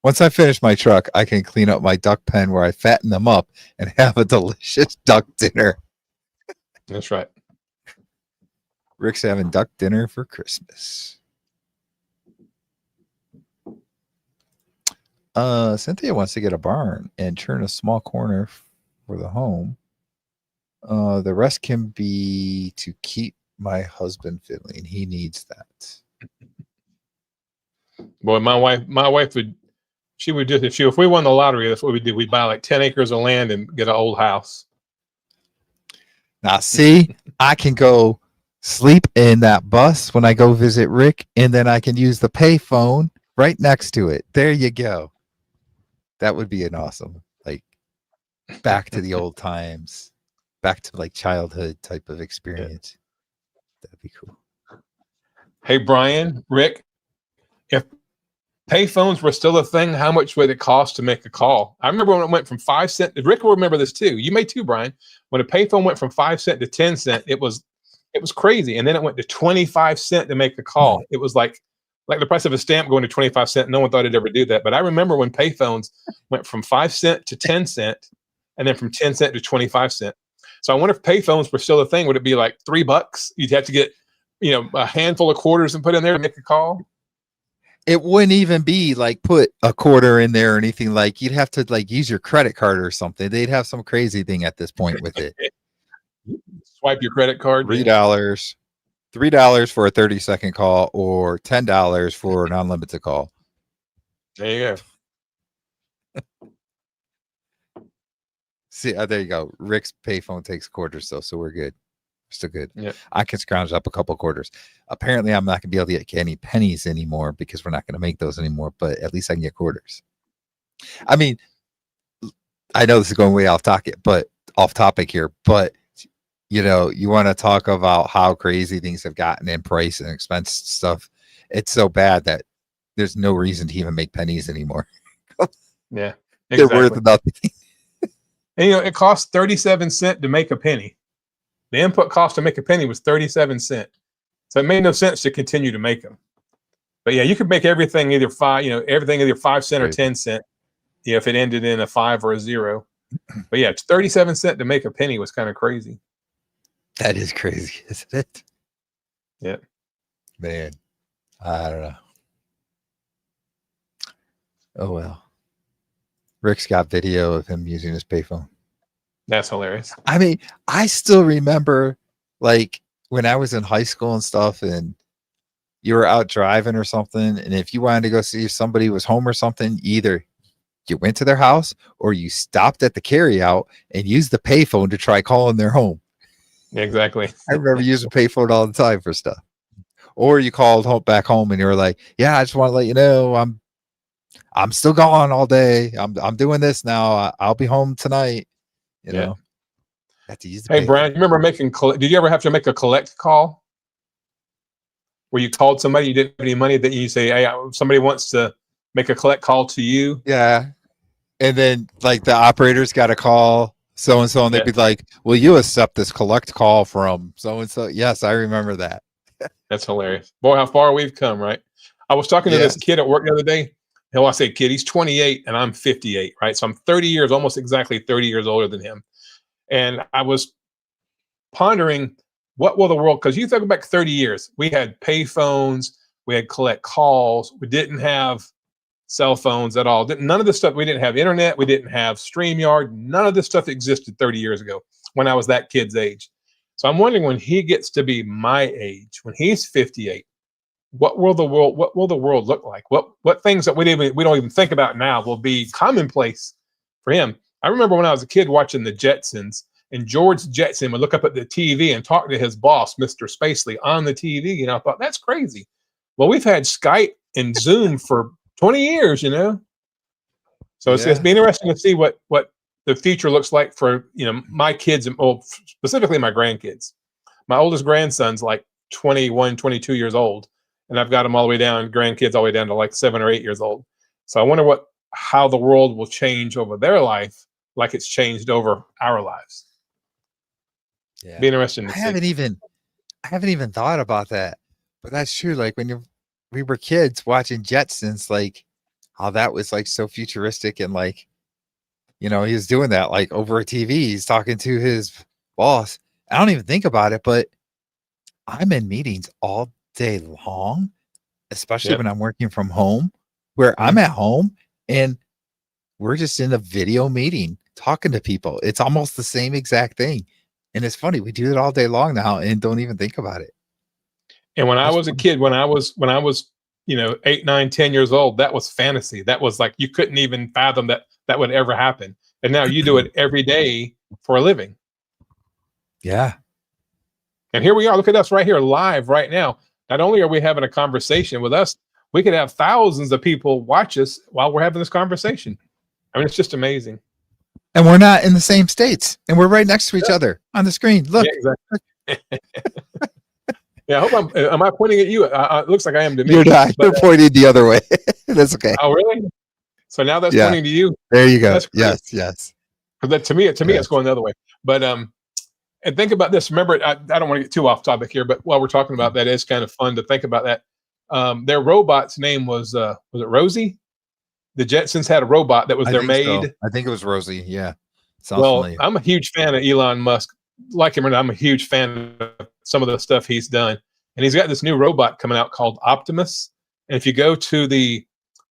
Once I finish my truck, I can clean up my duck pen where I fatten them up and have a delicious duck dinner. That's right. Rick's having duck dinner for Christmas. Cynthia wants to get a barn and turn a small corner for the home. The rest can be to keep my husband fiddling. He needs that. Boy, my wife would just, if we won the lottery, that's what we did. We'd buy like 10 acres of land and get an old house. Now, see, I can go sleep in that bus when I go visit Rick, and then I can use the pay phone right next to it. There you go. That would be an awesome, like, back to the old times, back to like childhood type of experience. That'd be cool. Hey, Brian, Rick, if pay phones were still a thing, how much would it cost to make a call? I remember when it went from 5 cents. Rick will remember this too. You may too, Brian. When a pay phone went from 5 cents to 10 cents, it was crazy. And then it went to 25 cents to make the call. It was like the price of a stamp going to 25 cents. No one thought it'd ever do that. But I remember when pay phones went from 5 cents to 10 cents, and then from 10 cents to 25 cents. So I wonder if pay phones were still a thing. Would it be like $3? You'd have to get, a handful of quarters and put in there to make a call. It wouldn't even be like put a quarter in there or anything. Like, you'd have to like use your credit card or something. They'd have some crazy thing at this point with it. Swipe your credit card. $3 for a 30-second call, or $10 for an unlimited call. There you go. See, there you go. Rick's payphone takes quarters though, so we're good. We're still good. Yeah. I can scrounge up a couple quarters. Apparently, I'm not gonna be able to get any pennies anymore because we're not gonna make those anymore. But at least I can get quarters. I mean, I know this is going way off topic here, but you want to talk about how crazy things have gotten in price and expense stuff. It's so bad that there's no reason to even make pennies anymore. Yeah, exactly. They're worth nothing. And it costs 37 cents to make a penny. The input cost to make a penny was 37 cents. So it made no sense to continue to make them. But yeah, you could make everything either 5 cent or 10 cent. If it ended in a 5 or a 0. But yeah, it's 37 cents to make a penny was kind of crazy. That is crazy, isn't it? Yeah. Man, I don't know. Oh, well. Rick's got video of him using his payphone. That's hilarious. I mean, I still remember, like, when I was in high school and stuff, and you were out driving or something, and if you wanted to go see if somebody was home or something, either you went to their house or you stopped at the carryout and used the payphone to try calling their home. Exactly. I remember using payphone all the time for stuff. Or you called back home and you were like, "Yeah, I just want to let you know I'm still gone all day. I'm doing this now. I'll be home tonight." You know. Have to use the Hey, Brian, you remember did you ever have to make a collect call? where you called somebody, you didn't have any money, that you say, hey, somebody wants to make a collect call to you. Yeah. And then like the operators got a call so and so, and they'd Yeah. be like, "Will you accept this collect call from so and so?" Yes, I remember that. That's hilarious. Boy, how far we've come, right? I was talking to this Yes. kid at work the other day. Hell, I say kid, he's 28 and I'm 58, right? So I'm 30 years, almost exactly 30 years older than him. And I was pondering, what will the world, because you think back 30 years, we had pay phones, we had collect calls, we didn't have cell phones at all. None of this stuff, we didn't have internet, we didn't have StreamYard, none of this stuff existed 30 years ago when I was that kid's age. So I'm wondering, when he gets to be my age, when he's 58, what will the world look like? What things that we don't even think about now will be commonplace for him? I remember when I was a kid watching the Jetsons, and George Jetson would look up at the TV and talk to his boss, Mr. Spacely, on the TV. And I thought, that's crazy. Well, we've had Skype and Zoom for 20 years, you know? So it's been interesting to see what the future looks like for, you know, my kids, and well, specifically my grandkids. My oldest grandson's like 21, 22 years old, and I've got them all the way down, grandkids all the way down to like 7 or 8 years old. So I wonder how the world will change over their life, like it's changed over our lives. Yeah. Be interesting to I see. haven't even thought about that, but that's true. Like when we were kids watching Jetsons, like how that was like so futuristic, and like, you know, he was doing that like over a TV. He's talking to his boss. I don't even think about it, but I'm in meetings all day long, especially Yep. when I'm working from home, where I'm at home and we're just in a video meeting talking to people. It's almost the same exact thing. And it's funny, we do it all day long now and don't even think about it. And when I That's was a funny. kid, when I was, you know, 8, 9, 10 years old, that was fantasy. That was like, you couldn't even fathom that would ever happen. And now you do it every day for a living. Yeah. And here we are. Look at us right here, live right now. Not only are we having a conversation with us, we could have thousands of people watch us while we're having this conversation. I mean, it's just amazing. And we're not in the same states, and we're right next to each other on the screen. Look. Yeah, exactly. Yeah, I hope am I pointing at you? It looks like I am to me. You're not. You're pointing the other way. That's okay. Oh, really? So now that's pointing to you. There you go. That's great. Yes. Because to me, it's going the other way. But and think about this. Remember, I don't want to get too off topic here, but while we're talking about that, it's kind of fun to think about that. Their robot's name was it Rosie? The Jetsons had a robot that was their maid. So. I think it was Rosie. Yeah. Sounds familiar. I'm a huge fan of Elon Musk. Like him or not, I'm a huge fan of some of the stuff he's done. And he's got this new robot coming out called Optimus. And if you go to the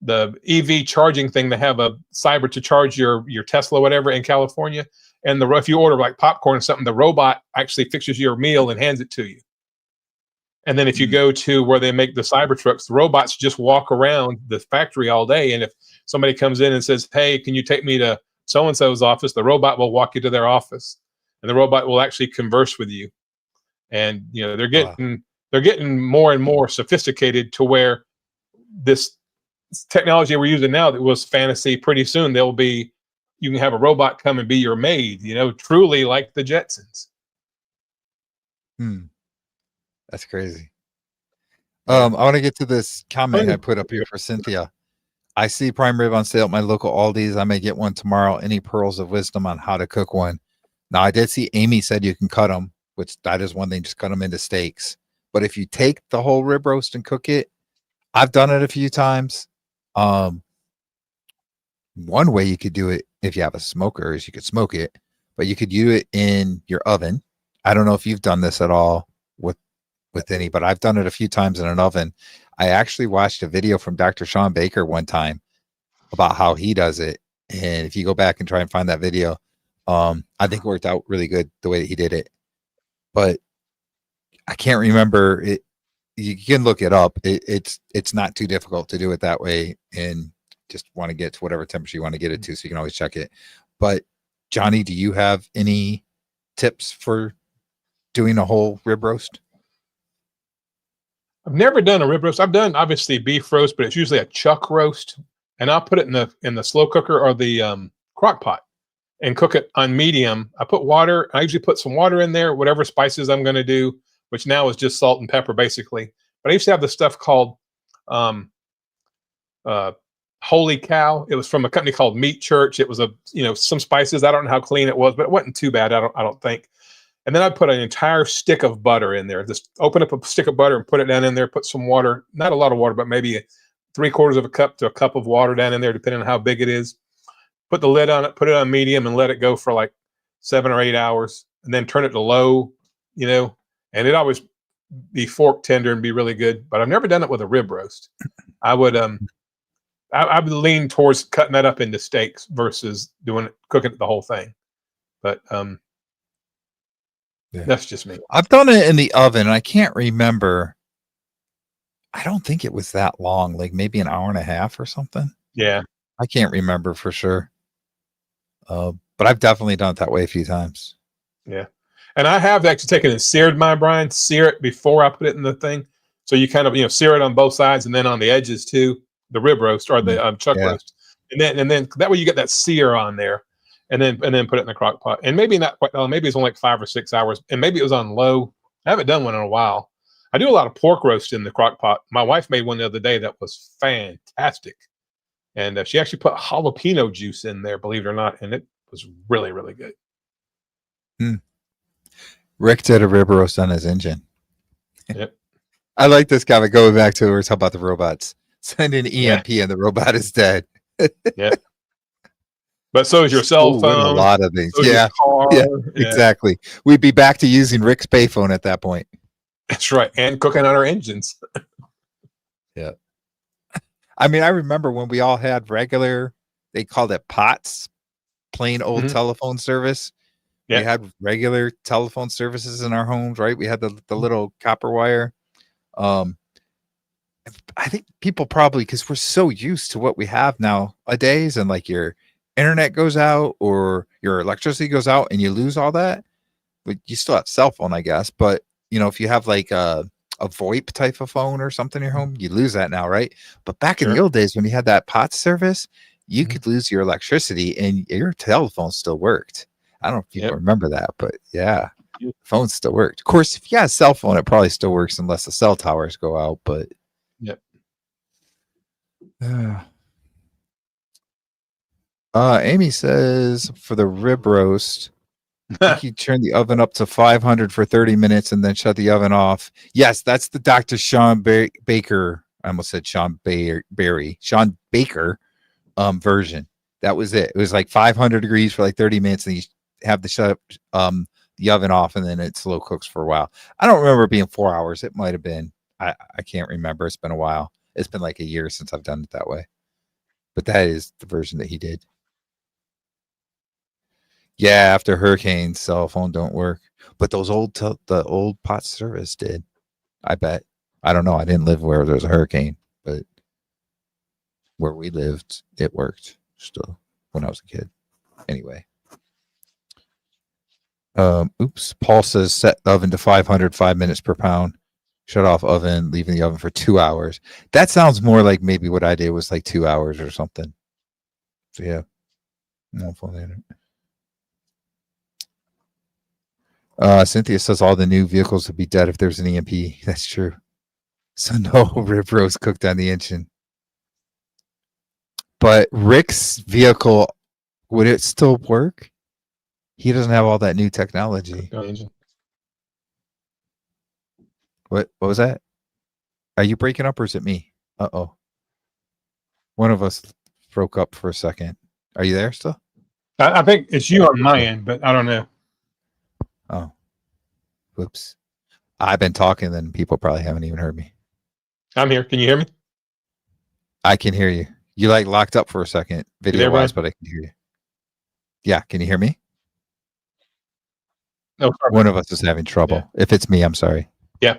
EV charging thing, they have a cyber to charge your Tesla, whatever, in California. And if you order like popcorn or something, the robot actually fixes your meal and hands it to you. And then if you go to where they make the cyber trucks, the robots just walk around the factory all day. And if somebody comes in and says, hey, can you take me to so-and-so's office, the robot will walk you to their office. And the robot will actually converse with you. And, you know, they're getting more and more sophisticated to where this technology we're using now that was fantasy, pretty soon you can have a robot come and be your maid, you know, truly like the Jetsons. That's crazy. I want to get to this comment I put up here for Cynthia. I see prime rib on sale at my local Aldi's. I may get one tomorrow. Any pearls of wisdom on how to cook one? Now, I did see Amy said you can cut them, which that is one thing, just cut them into steaks. But if you take the whole rib roast and cook it, I've done it a few times. One way you could do it if you have a smoker is you could smoke it, but you could do it in your oven. I don't know if you've done this at all with any, but I've done it a few times in an oven. I actually watched a video from Dr. Sean Baker one time about how he does it. And if you go back and try and find that video, I think it worked out really good the way that he did it. But I can't remember it. You can look it up. It's not too difficult to do it that way, and just want to get to whatever temperature you want to get it to, so you can always check it. But Johnny, do you have any tips for doing a whole rib roast? I've never done a rib roast. I've done obviously beef roast, but it's usually a chuck roast, and I'll put it in the slow cooker or the crock pot and cook it on medium. I put water. I usually put some water in there, whatever spices I'm going to do, which now is just salt and pepper basically. But I used to have this stuff called Holy Cow. It was from a company called Meat Church. It was some spices. I don't know how clean it was, but it wasn't too bad. I don't think. And then I put an entire stick of butter in there. Just open up a stick of butter and put it down in there. Put some water, not a lot of water, but maybe 3/4 of a cup to a cup of water down in there, depending on how big it is. Put the lid on it, put it on medium, and let it go for like 7 or 8 hours, and then turn it to low. And it always be fork tender and be really good. But I've never done it with a rib roast. I would I would lean towards cutting that up into steaks versus cooking it the whole thing. But Yeah. that's just me. I've done it in the oven. I can't remember. I don't think it was that long, like maybe an hour and a half or something. Yeah. I can't remember for sure. But I've definitely done it that way a few times. Yeah. And I have actually taken and seared my brine, sear it before I put it in the thing. So you kind of, sear it on both sides and then on the edges too, the rib roast or the chuck roast. And then that way you get that sear on there. And then put it in the crock pot. And maybe not quite long, maybe it's only like 5 or 6 hours. And maybe it was on low. I haven't done one in a while. I do a lot of pork roast in the crock pot. My wife made one the other day that was fantastic. And she actually put jalapeno juice in there, believe it or not. And it was really, really good. Rick did a rib roast on his engine. Yep. I like this guy, but going back to where we're talking about the robots. Send an EMP and the robot is dead. Yeah. But so is your cell phone. A lot of things. So yeah. Exactly. We'd be back to using Rick's payphone at that point. That's right. And cooking on our engines. Yeah. I mean, I remember when we all had regular, they called it POTS, plain old telephone service. Yeah. We had regular telephone services in our homes, right? We had the little copper wire. I think people probably, because we're so used to what we have nowadays, and like your internet goes out or your electricity goes out and you lose all that, but you still have cell phone, I guess. But if you have like a VoIP type of phone or something in your home, you lose that now, right? But back in the old days when you had that POTS service, you could lose your electricity and your telephone still worked. I don't know if people remember that, but yeah, phone still worked. Of course, if you have a cell phone, it probably still works unless the cell towers go out, but Amy says for the rib roast, you turn the oven up to 500 for 30 minutes and then shut the oven off. Yes, that's the Dr. Sean Baker. I almost said Sean Barry. Sean Baker version. That was it. It was like 500 degrees for like 30 minutes and you have to shut the oven off and then it slow cooks for a while. I don't remember it being 4 hours. It might have been. I can't remember. It's been a while. It's been like a year since I've done it that way. But that is the version that he did. Yeah, after hurricanes, cell phone don't work. But those the old POTS service did. I bet. I don't know. I didn't live where there was a hurricane, but where we lived, it worked still when I was a kid. Anyway. Oops. Paul says set the oven to 500, 5 minutes per pound. Shut off oven, leaving the oven for 2 hours. That sounds more like maybe what I did was like 2 hours or something. So yeah. Cynthia says all the new vehicles would be dead if there's an EMP. That's true. So no rib roast cooked on the engine. But Rick's vehicle, would it still work? He doesn't have all that new technology. What was that? Are you breaking up or is it me? Uh-oh. One of us broke up for a second. Are you there still? I think it's you on my end, but I don't know. Oh. Whoops. I've been talking, then people probably haven't even heard me. I'm here. Can you hear me? I can hear you. You like locked up for a second, video-wise, but I can hear you. Yeah, can you hear me? No, sorry. One of us is having trouble. Yeah. If it's me, I'm sorry. Yeah.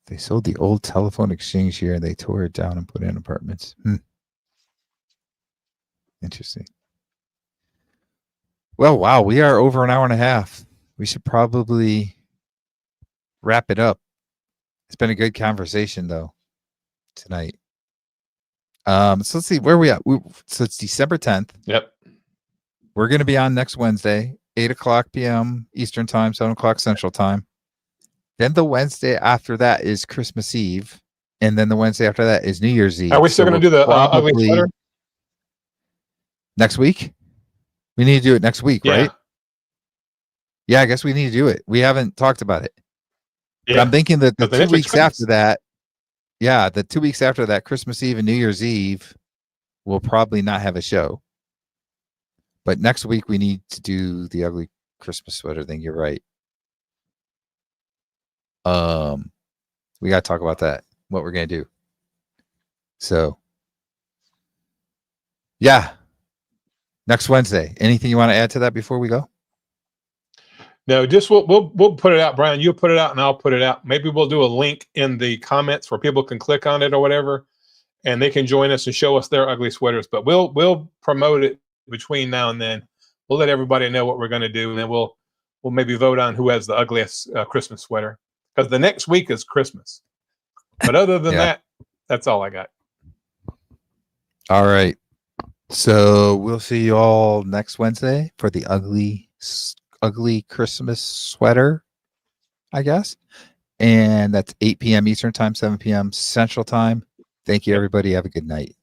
They sold the old telephone exchange here and they tore it down and put in apartments. Interesting. Well, wow, we are over an hour and a half. We should probably wrap it up. It's been a good conversation though tonight. So let's see where we at. So it's December 10th. Yep. We're going to be on next Wednesday. 8 o'clock p.m. Eastern time, 7 o'clock Central time. Then the Wednesday after that is Christmas Eve, and then the Wednesday after that is New Year's Eve. Are we still So going to do the ugly probably sweater? next week? We need to do it next week, Yeah. right? Yeah, I guess we need to do it. We haven't talked about it. But Yeah. I'm thinking that the But the 2 next week's weeks after Christmas. that, yeah, the 2 weeks after that, Christmas Eve and New Year's Eve, we'll probably not have a show. But next week we need to do the ugly Christmas sweater thing. You're right. We got to talk about that. What we're gonna do. So, yeah, next Wednesday. Anything you want to add to that before we go? No, just we'll put it out, Brian. You'll put it out, and I'll put it out. Maybe we'll do a link in the comments where people can click on it or whatever, and they can join us and show us their ugly sweaters. But we'll promote it between now and then. We'll let everybody know what we're going to do, and then we'll maybe vote on who has the ugliest Christmas sweater, because the next week is Christmas. But other than Yeah. that, that's all I got. All right. So we'll see you all next Wednesday for the ugly Christmas sweater, I guess. And that's 8 p.m. Eastern time, 7 p.m. Central time. Thank you, everybody. Have a good night.